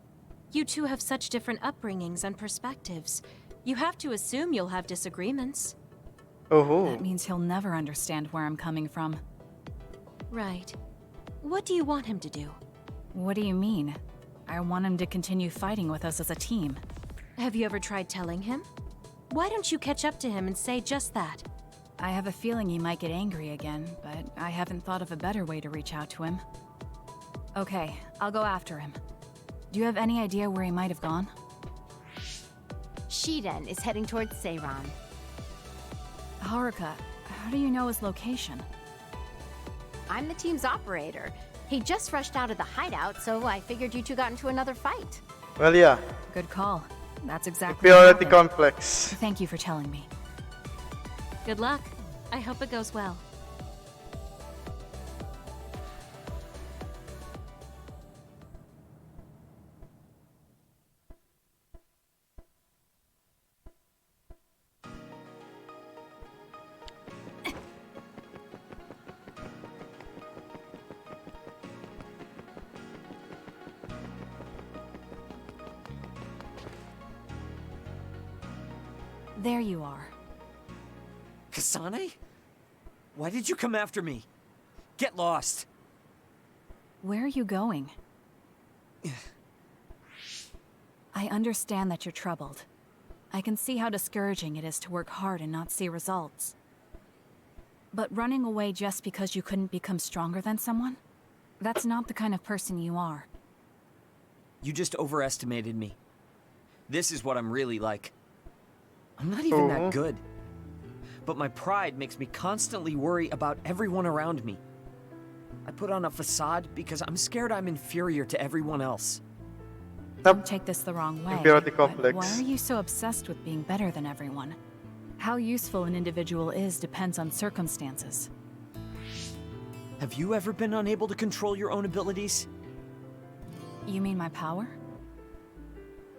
[SPEAKER 8] You two have such different upbringings and perspectives. You have to assume you'll have disagreements.
[SPEAKER 1] Oh.
[SPEAKER 3] That means he'll never understand where I'm coming from.
[SPEAKER 8] Right. What do you want him to do?
[SPEAKER 3] What do you mean? I want him to continue fighting with us as a team.
[SPEAKER 8] Have you ever tried telling him? Why don't you catch up to him and say just that?
[SPEAKER 3] I have a feeling he might get angry again, but I haven't thought of a better way to reach out to him. Okay, I'll go after him. Do you have any idea where he might have gone?
[SPEAKER 17] Shiden is heading towards Seiran.
[SPEAKER 3] Haruka, how do you know his location?
[SPEAKER 17] I'm the team's operator. He just rushed out of the hideout, so I figured you two got into another fight.
[SPEAKER 1] Well, yeah.
[SPEAKER 3] Good call. That's exactly what
[SPEAKER 1] Inferiority
[SPEAKER 3] happened.
[SPEAKER 1] complex.
[SPEAKER 3] Thank you for telling me.
[SPEAKER 8] Good luck. I hope it goes well.
[SPEAKER 3] There you are.
[SPEAKER 9] Kasane? Why did you come after me? Get lost.
[SPEAKER 3] Where are you going? I understand that you're troubled. I can see how discouraging it is to work hard and not see results. But running away just because you couldn't become stronger than someone? That's not the kind of person you are.
[SPEAKER 9] You just overestimated me. This is what I'm really like. I'm not even that good. But my pride makes me constantly worry about everyone around me. I put on a facade because I'm scared I'm inferior to everyone else.
[SPEAKER 3] Don't take this the wrong way,
[SPEAKER 1] Inferiority
[SPEAKER 3] but
[SPEAKER 1] complex.
[SPEAKER 3] why are you so obsessed with being better than everyone? How useful an individual is depends on circumstances.
[SPEAKER 9] Have you ever been unable to control your own abilities?
[SPEAKER 3] You mean my power?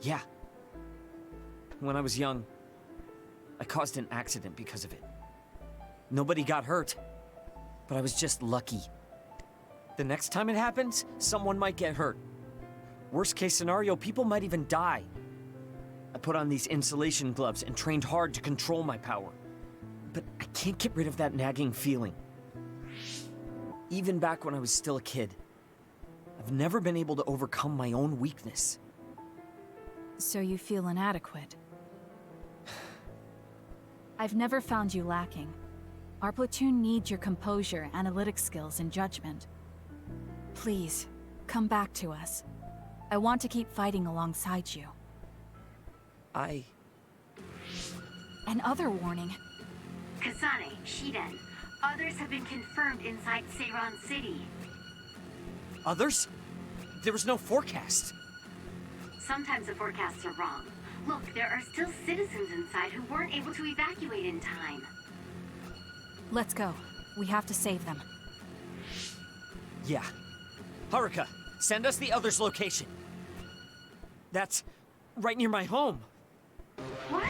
[SPEAKER 9] Yeah. When I was young, I caused an accident because of it. Nobody got hurt. but I was just lucky. The next time it happens, someone might get hurt. Worst case scenario, people might even die. I put on these insulation gloves and trained hard to control my power. But I can't get rid of that nagging feeling. Even back when I was still a kid, I've never been able to overcome my own weakness.
[SPEAKER 3] So you feel inadequate? I've never found you lacking. Our platoon needs your composure, analytic skills, and judgment. Please, come back to us. I want to keep fighting alongside you. Another warning.
[SPEAKER 12] Kasane, Shiden, others have been confirmed inside Seiran City.
[SPEAKER 9] Others? There was no forecast.
[SPEAKER 12] Sometimes the forecasts are wrong. Look, there are still citizens inside who weren't able to evacuate in time.
[SPEAKER 3] Let's go. We have to save them.
[SPEAKER 9] Yeah. Haruka, send us the others' location. That's right near my home.
[SPEAKER 12] What?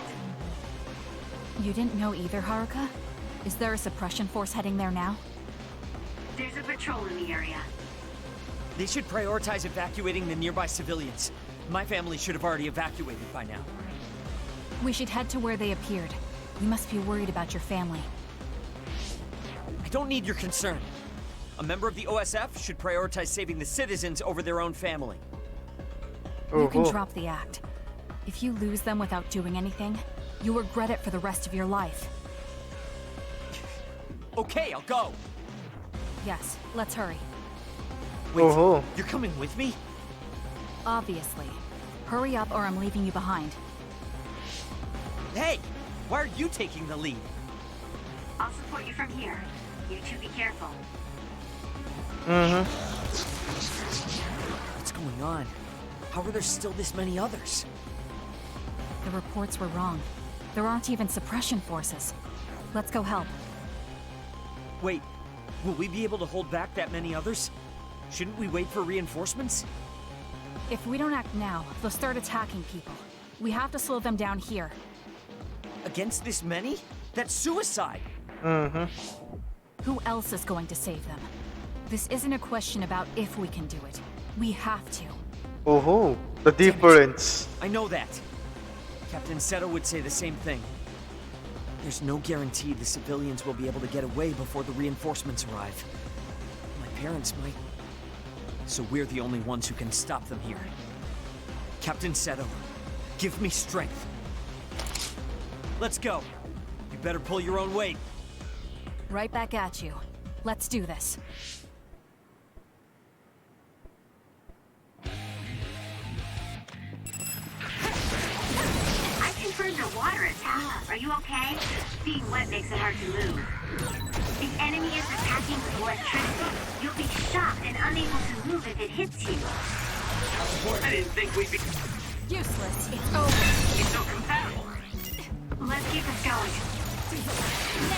[SPEAKER 3] You didn't know either, Haruka? Is there a suppression force heading there now?
[SPEAKER 12] There's a patrol in the area.
[SPEAKER 9] They should prioritize evacuating the nearby civilians. My family should have already evacuated by now.
[SPEAKER 3] We should head to where they appeared. You must be worried about your family.
[SPEAKER 9] I don't need your concern. A member of the OSF should prioritize saving the citizens over their own family.
[SPEAKER 3] You can drop the act. If you lose them without doing anything, you'll regret it for the rest of your life.
[SPEAKER 9] Okay, I'll go.
[SPEAKER 3] Yes, let's hurry.
[SPEAKER 9] Wait, you're coming with me?
[SPEAKER 3] Obviously. Hurry up or I'm leaving you behind.
[SPEAKER 9] Hey! Why are you taking the lead?
[SPEAKER 12] I'll support you from here. You two be careful.
[SPEAKER 9] What's going on? How are there still this many others?
[SPEAKER 3] The reports were wrong. There aren't even suppression forces. Let's go help.
[SPEAKER 9] Wait, will we be able to hold back that many others? Shouldn't we wait for reinforcements?
[SPEAKER 3] If we don't act now, they'll start attacking people. We have to slow them down here.
[SPEAKER 9] Against this many? That's suicide!
[SPEAKER 3] Who else is going to save them? This isn't a question about if we can do it. We have to.
[SPEAKER 1] The difference.
[SPEAKER 9] I know that. Captain Seto would say the same thing. There's no guarantee the civilians will be able to get away before the reinforcements arrive. My parents might. So we're the only ones who can stop them here. Captain Seto, give me strength. Let's go. You better pull your own weight.
[SPEAKER 3] Right back at you. Let's do this.
[SPEAKER 12] I confirmed your water attack. Are you okay? Being wet makes it hard to move. The enemy is attacking with electricity. You'll be shocked and unable to move if it hits you.
[SPEAKER 2] I didn't think we'd be...
[SPEAKER 3] Useless. It's over.
[SPEAKER 2] It's so compatible.
[SPEAKER 12] Let's keep this going.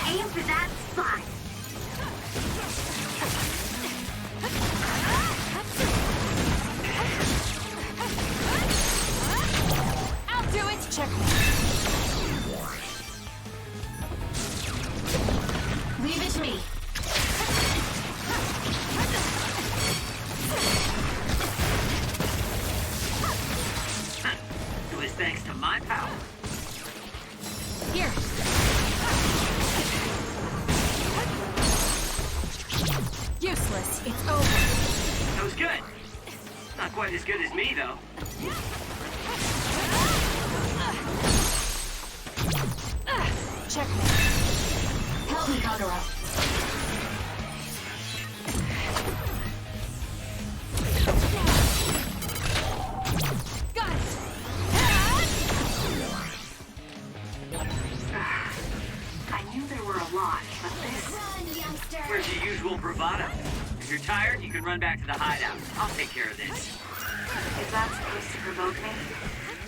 [SPEAKER 12] Aim for that spot.
[SPEAKER 3] I'll do it. Check me.
[SPEAKER 12] Leave it to me.
[SPEAKER 2] It was thanks to my power.
[SPEAKER 3] Here. Useless. It's over.
[SPEAKER 2] That was good. Not quite as good as me, though.
[SPEAKER 3] Check me.
[SPEAKER 12] Help me, Kagura.
[SPEAKER 3] Got it.
[SPEAKER 12] I knew there were a lot, but this...
[SPEAKER 2] Where's your usual bravado? If you're tired, you can run back to the hideout. I'll take care of this.
[SPEAKER 12] Is that supposed to provoke me?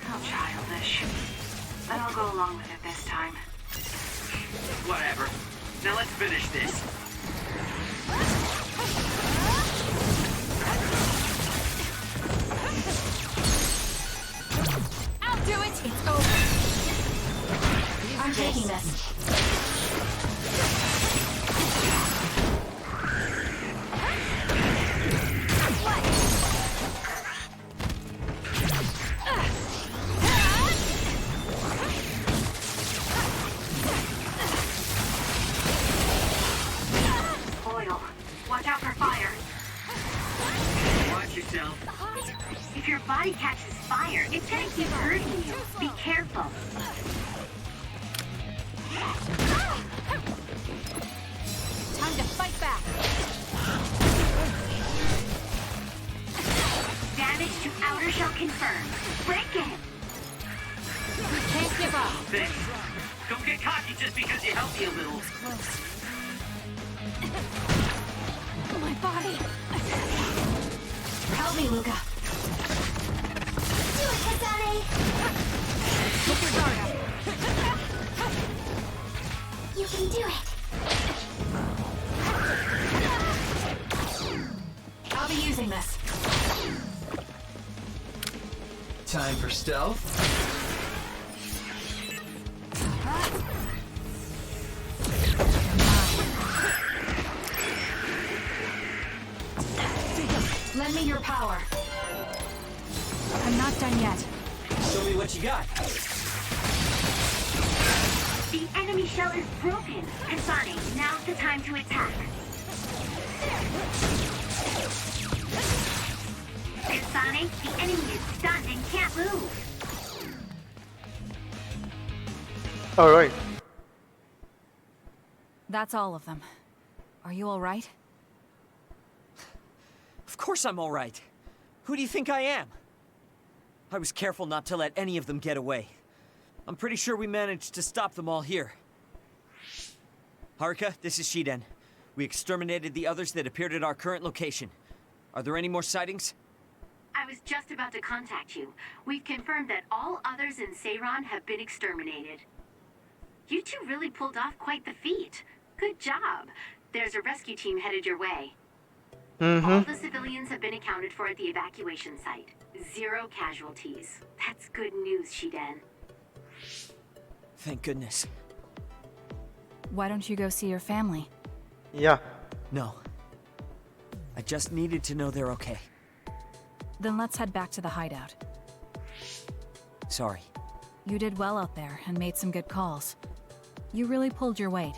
[SPEAKER 12] How childish. But I'll go along with it this time.
[SPEAKER 2] Whatever. Now let's finish this.
[SPEAKER 3] I'll do it. It's over.
[SPEAKER 12] I'm taking this. oil. Watch out for fire.
[SPEAKER 2] Watch yourself.
[SPEAKER 12] If your body catches fire, it's gonna keep hurting you. Be careful.
[SPEAKER 3] Time to fight back.
[SPEAKER 12] Damage to outer shell confirmed. Break it.
[SPEAKER 3] We can't give up.
[SPEAKER 2] Thanks. Don't get cocky just because you help me a little.
[SPEAKER 3] Close. My body.
[SPEAKER 12] Help me, Luca.
[SPEAKER 4] Do it, Kasane!
[SPEAKER 3] Keep your guard up.
[SPEAKER 4] You can do it!
[SPEAKER 3] I'll be using this.
[SPEAKER 13] Time for stealth.
[SPEAKER 3] Lend me your power. I'm not done yet.
[SPEAKER 10] Show me what you got.
[SPEAKER 12] The enemy shell is broken. Kasane, now's the time to attack. Kasane, the enemy is stunned and can't move.
[SPEAKER 1] Alright.
[SPEAKER 3] That's all of them. Are you all right?
[SPEAKER 9] Of course I'm all right. Who do you think I am? I was careful not to let any of them get away. I'm pretty sure we managed to stop them all here. Haruka, this is Shiden. We exterminated the others that appeared at our current location. Are there any more sightings?
[SPEAKER 12] I was just about to contact you. We've confirmed that all others in Seiran have been exterminated. You two really pulled off quite the feat. Good job. There's a rescue team headed your way. All the civilians have been accounted for at the evacuation site. 0 casualties. That's good news, Shiden.
[SPEAKER 9] Thank goodness.
[SPEAKER 3] Why don't you go see your family?
[SPEAKER 1] Yeah.
[SPEAKER 9] No. I just needed to know they're okay.
[SPEAKER 3] Then let's head back to the hideout.
[SPEAKER 9] Sorry.
[SPEAKER 3] You did well out there and made some good calls. You really pulled your weight.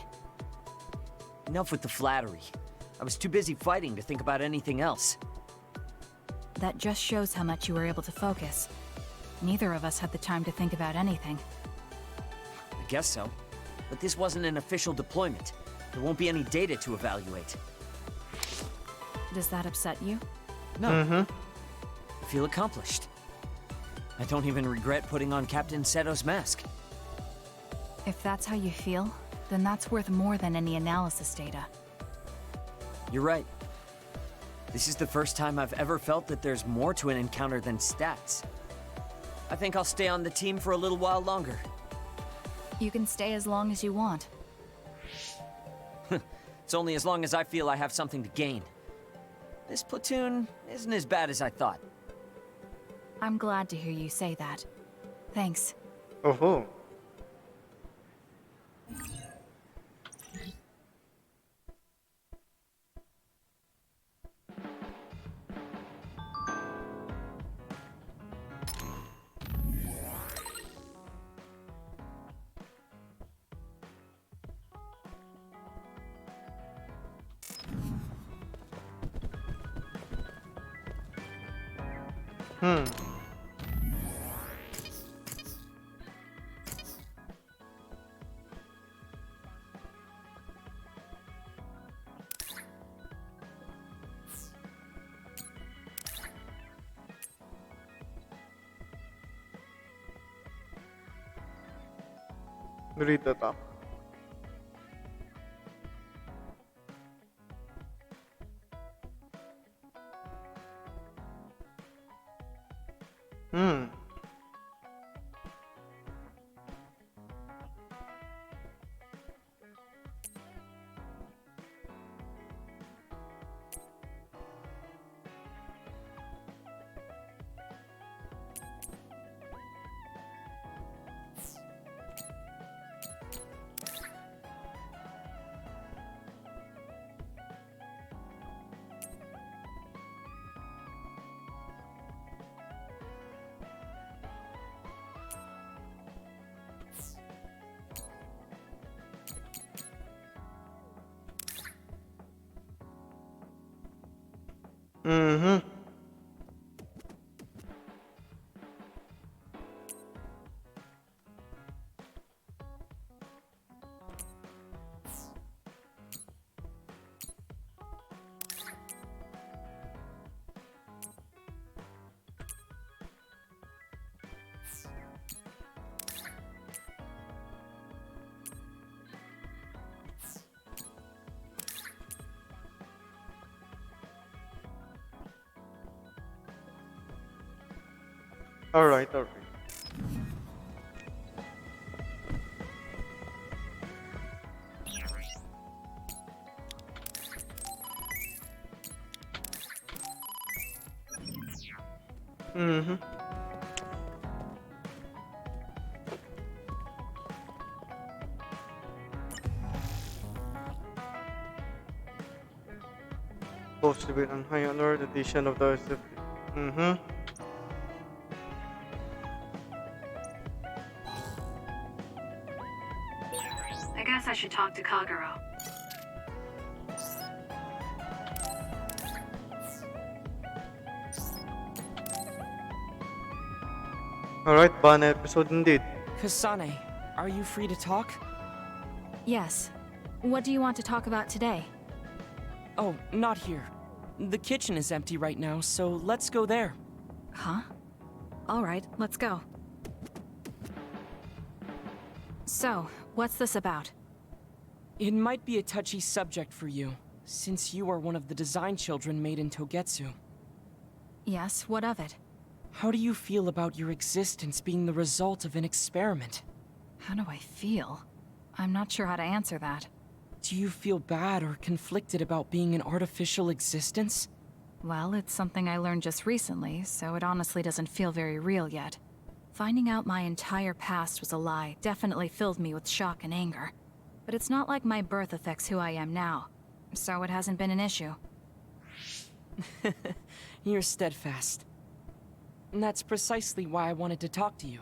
[SPEAKER 9] Enough with the flattery. I was too busy fighting to think about anything else.
[SPEAKER 3] That just shows how much you were able to focus. Neither of us had the time to think about anything.
[SPEAKER 9] I guess so. But this wasn't an official deployment. There won't be any data to evaluate.
[SPEAKER 3] Does that upset you?
[SPEAKER 9] No. I feel accomplished. I don't even regret putting on Captain Seto's mask.
[SPEAKER 3] If that's how you feel, then that's worth more than any analysis data.
[SPEAKER 9] You're right. This is the first time I've ever felt that there's more to an encounter than stats. I think I'll stay on the team for a little while longer.
[SPEAKER 3] You can stay as long as you want.
[SPEAKER 9] It's only as long as I feel I have something to gain. This platoon isn't as bad as I thought.
[SPEAKER 3] I'm glad to hear you say that. Thanks.
[SPEAKER 1] Oh. Read the top. Mm-hmm. Alright, alright. Mm-hmm. Supposed to be on high honor edition of the mm-hmm.
[SPEAKER 12] I guess I should talk to Kagero.
[SPEAKER 1] Alright, fun episode indeed.
[SPEAKER 5] Kasane, are you free to talk?
[SPEAKER 3] Yes. What do you want to talk about today?
[SPEAKER 5] Oh, not here. The kitchen is empty right now, so let's go there.
[SPEAKER 3] Huh? Alright, let's go. So, what's this about?
[SPEAKER 5] It might be a touchy subject for you, since you are one of the design children made in Togetsu.
[SPEAKER 3] Yes, what of it?
[SPEAKER 5] How do you feel about your existence being the result of an experiment?
[SPEAKER 3] How do I feel? I'm not sure how to answer that.
[SPEAKER 5] Do you feel bad or conflicted about being an artificial existence?
[SPEAKER 3] Well, it's something I learned just recently, so it honestly doesn't feel very real yet. Finding out my entire past was a lie definitely filled me with shock and anger. But it's not like my birth affects who I am now, so it hasn't been an issue.
[SPEAKER 5] You're steadfast. And that's precisely why I wanted to talk to you.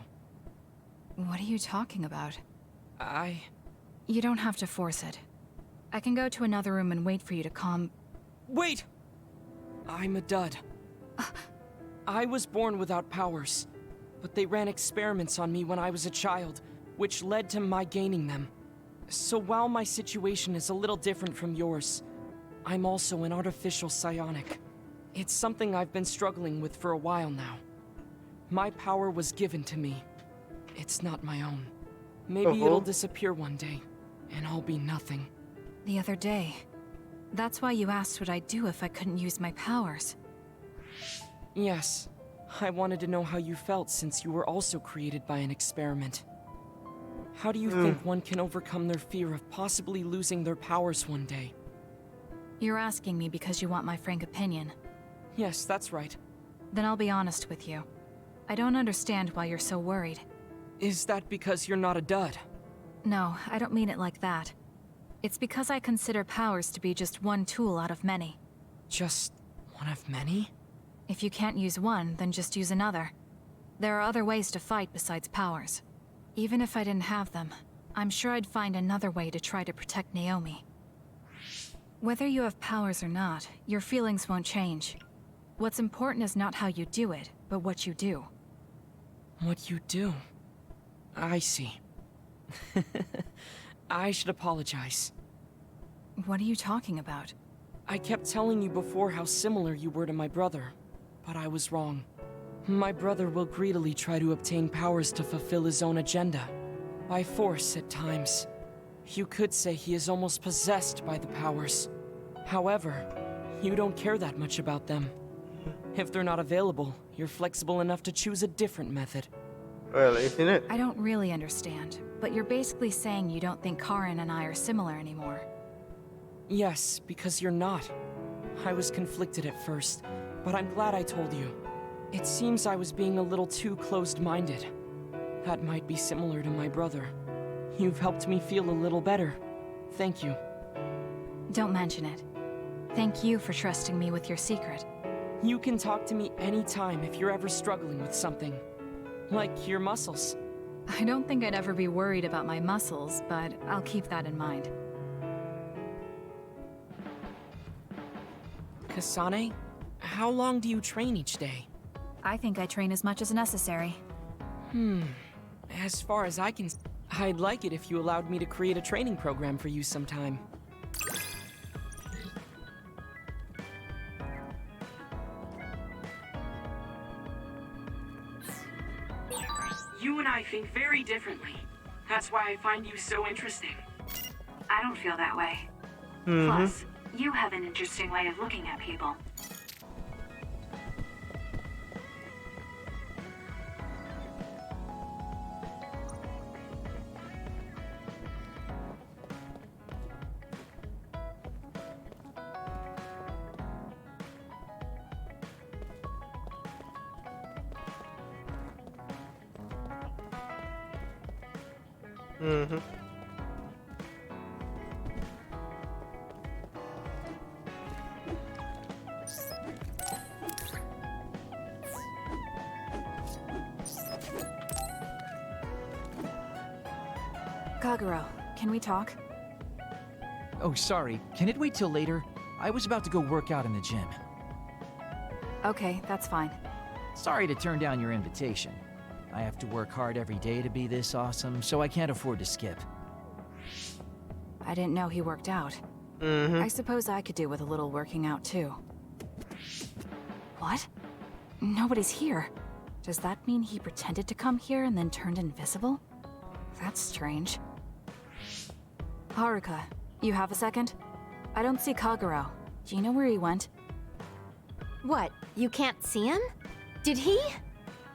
[SPEAKER 3] What are you talking about?
[SPEAKER 5] I...
[SPEAKER 3] You don't have to force it. I can go to another room and wait for you to calm...
[SPEAKER 5] Wait! I'm a dud. I was born without powers, but they ran experiments on me when I was a child, which led to my gaining them. So while my situation is a little different from yours, I'm also an artificial psionic. It's something I've been struggling with for a while now. My power was given to me. It's not my own. Maybe it'll disappear one day, and I'll be nothing.
[SPEAKER 3] The other day. That's why you asked what I'd do if I couldn't use my powers.
[SPEAKER 5] Yes. I wanted to know how you felt since you were also created by an experiment. How do you think one can overcome their fear of possibly losing their powers one day?
[SPEAKER 3] You're asking me because you want my frank opinion.
[SPEAKER 5] Yes, that's right.
[SPEAKER 3] Then I'll be honest with you. I don't understand why you're so worried.
[SPEAKER 5] Is that because you're not a dud?
[SPEAKER 3] No, I don't mean it like that. It's because I consider powers to be just one tool out of many.
[SPEAKER 5] Just one of many?
[SPEAKER 3] If you can't use one, then just use another. There are other ways to fight besides powers. Even if I didn't have them, I'm sure I'd find another way to try to protect Naomi. Whether you have powers or not, your feelings won't change. What's important is not how you do it, but what you do.
[SPEAKER 5] What you do? I see. I should apologize.
[SPEAKER 3] What are you talking about?
[SPEAKER 5] I kept telling you before how similar you were to my brother, but I was wrong. My brother will greedily try to obtain powers to fulfill his own agenda. By force, at times. You could say he is almost possessed by the powers. However, you don't care that much about them. If they're not available, you're flexible enough to choose a different method.
[SPEAKER 1] Well, isn't it?
[SPEAKER 3] I don't really understand, but you're basically saying you don't think Karin and I are similar anymore.
[SPEAKER 5] Yes, because you're not. I was conflicted at first, but I'm glad I told you. It seems I was being a little too closed-minded. That might be similar to my brother. You've helped me feel a little better. Thank you.
[SPEAKER 3] Don't mention it. Thank you for trusting me with your secret.
[SPEAKER 5] You can talk to me anytime if you're ever struggling with something. Like your muscles.
[SPEAKER 3] I don't think I'd ever be worried about my muscles, but I'll keep that in mind.
[SPEAKER 5] Kasane, how long do you train each day?
[SPEAKER 3] I think I train as much as necessary.
[SPEAKER 5] As far as I can... I'd like it if you allowed me to create a training program for you sometime. You and I think very differently. That's why I find you so interesting.
[SPEAKER 12] I don't feel that way. Plus, you have an interesting way of looking at people.
[SPEAKER 3] Kagero, can we talk?
[SPEAKER 10] Oh, sorry. Can it wait till later? I was about to go work out in the gym.
[SPEAKER 3] Okay, that's fine.
[SPEAKER 10] Sorry to turn down your invitation. I have to work hard every day to be this awesome, so I can't afford to skip.
[SPEAKER 3] I didn't know he worked out. I suppose I could do with a little working out too. What? Nobody's here. Does that mean he pretended to come here and then turned invisible? That's strange. Haruka, you have a second? I don't see Kagero. Do you know where he went?
[SPEAKER 17] What? You can't see him? Did he?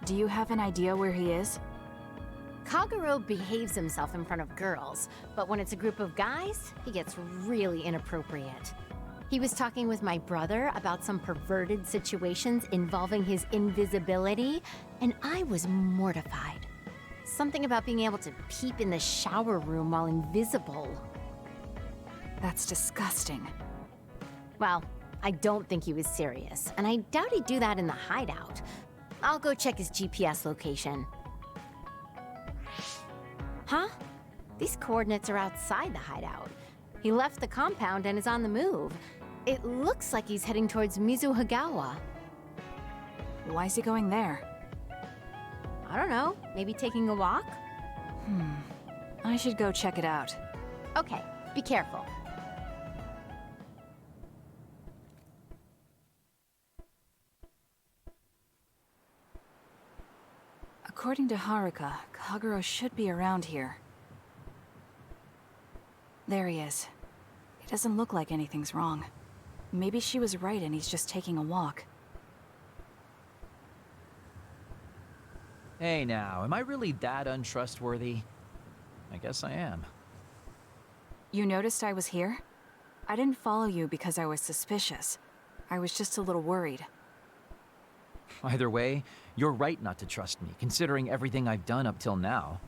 [SPEAKER 3] Do you have an idea where he is?
[SPEAKER 17] Kagero behaves himself in front of girls, but when it's a group of guys, he gets really inappropriate. He was talking with my brother about some perverted situations involving his invisibility, and I was mortified. Something about being able to peep in the shower room while invisible.
[SPEAKER 3] That's disgusting.
[SPEAKER 17] Well, I don't think he was serious, and I doubt he'd do that in the hideout. I'll go check his GPS location. Huh? These coordinates are outside the hideout. He left the compound and is on the move. It looks like he's heading towards Mizuhagawa.
[SPEAKER 3] Why is he going there?
[SPEAKER 17] I don't know. Maybe taking a walk?
[SPEAKER 3] I should go check it out.
[SPEAKER 17] Okay, be careful.
[SPEAKER 3] According to Haruka, Kagero should be around here. There he is. It doesn't look like anything's wrong. Maybe she was right and he's just taking a walk.
[SPEAKER 10] Hey now, am I really that untrustworthy? I guess I am.
[SPEAKER 3] You noticed I was here? I didn't follow you because I was suspicious. I was just a little worried.
[SPEAKER 10] Either way, you're right not to trust me, considering everything I've done up till now.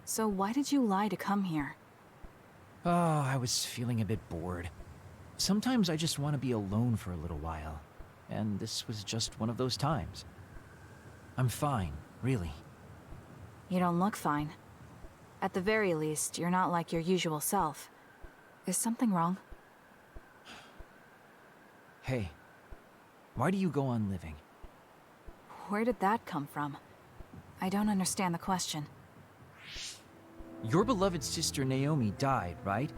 [SPEAKER 3] So why did you lie to come here?
[SPEAKER 10] Oh, I was feeling a bit bored. Sometimes I just want to be alone for a little while, and this was just one of those times. I'm fine, really.
[SPEAKER 3] You don't look fine. At the very least, you're not like your usual self. Is something wrong?
[SPEAKER 10] Hey, why do you go on living?
[SPEAKER 3] Where did that come from? I don't understand the question.
[SPEAKER 10] Your beloved sister Naomi died, right?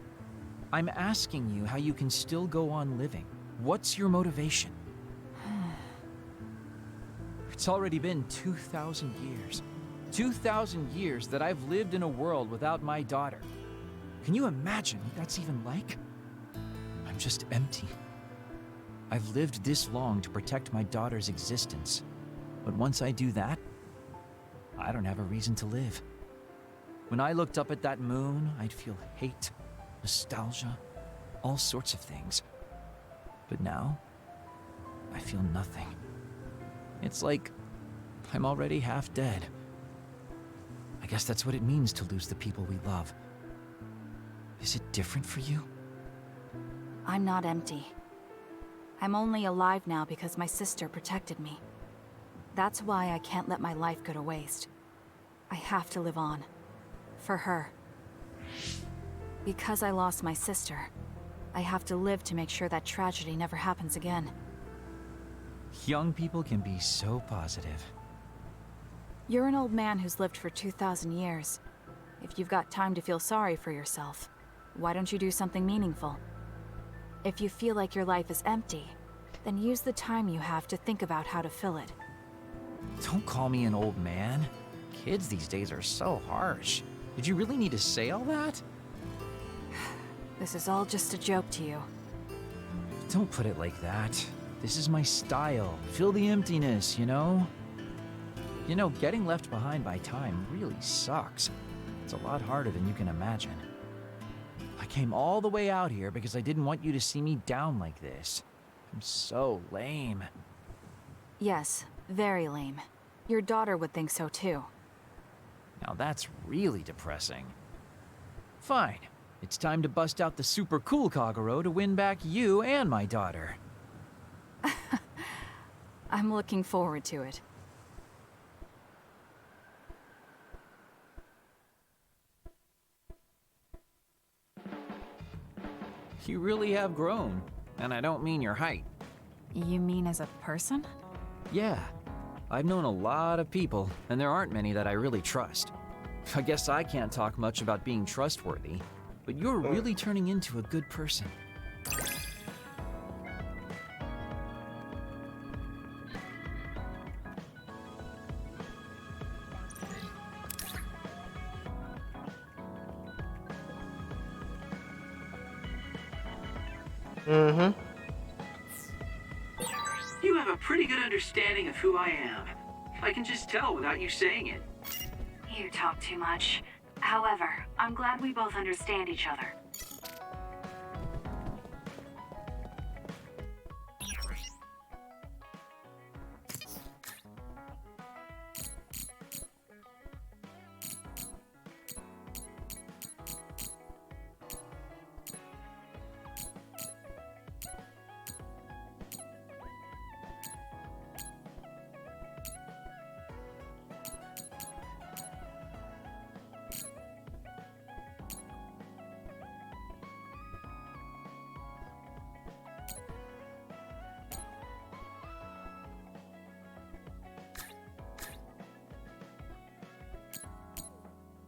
[SPEAKER 10] I'm asking you how you can still go on living. What's your motivation? It's already been 2,000 years. 2,000 years that I've lived in a world without my daughter. Can you imagine what that's even like? I'm just empty. I've lived this long to protect my daughter's existence. But once I do that, I don't have a reason to live. When I looked up at that moon, I'd feel hate, nostalgia, all sorts of things. But now, I feel nothing. It's like I'm already half dead. I guess that's what it means to lose the people we love. Is it different for you?
[SPEAKER 3] I'm not empty. I'm only alive now because my sister protected me. That's why I can't let my life go to waste. I have to live on. For her. Because I lost my sister, I have to live to make sure that tragedy never happens again.
[SPEAKER 10] Young people can be so positive.
[SPEAKER 3] You're an old man who's lived for 2,000 years. If you've got time to feel sorry for yourself, why don't you do something meaningful? If you feel like your life is empty, then use the time you have to think about how to fill it.
[SPEAKER 10] Don't call me an old man. Kids these days are so harsh. Did you really need to say all that?
[SPEAKER 3] This is all just a joke to you.
[SPEAKER 10] Don't put it like that. This is my style. Fill the emptiness, you know? You know, getting left behind by time really sucks. It's a lot harder than you can imagine. I came all the way out here because I didn't want you to see me down like this. I'm so lame.
[SPEAKER 3] Yes, very lame. Your daughter would think so too.
[SPEAKER 10] Now that's really depressing. Fine. It's time to bust out the super cool Kagero to win back you and my daughter.
[SPEAKER 3] I'm looking forward to it.
[SPEAKER 10] You really have grown. And I don't mean your height.
[SPEAKER 3] You mean as a person?
[SPEAKER 10] Yeah. I've known a lot of people, and there aren't many that I really trust. I guess I can't talk much about being trustworthy, but you're really turning into a good person.
[SPEAKER 2] You have a pretty good understanding of who I am. I can just tell without you saying it.
[SPEAKER 12] You talk too much. However, I'm glad we both understand each other.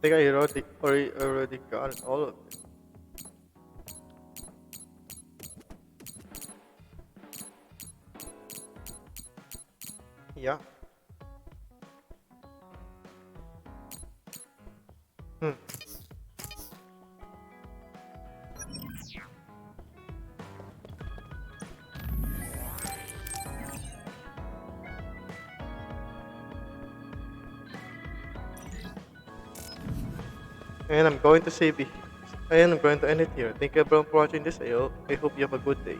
[SPEAKER 1] I think I already got all of it. Yeah. And I'm going to save it. And I'm going to end it here. Thank you everyone for watching this. I hope you have a good day.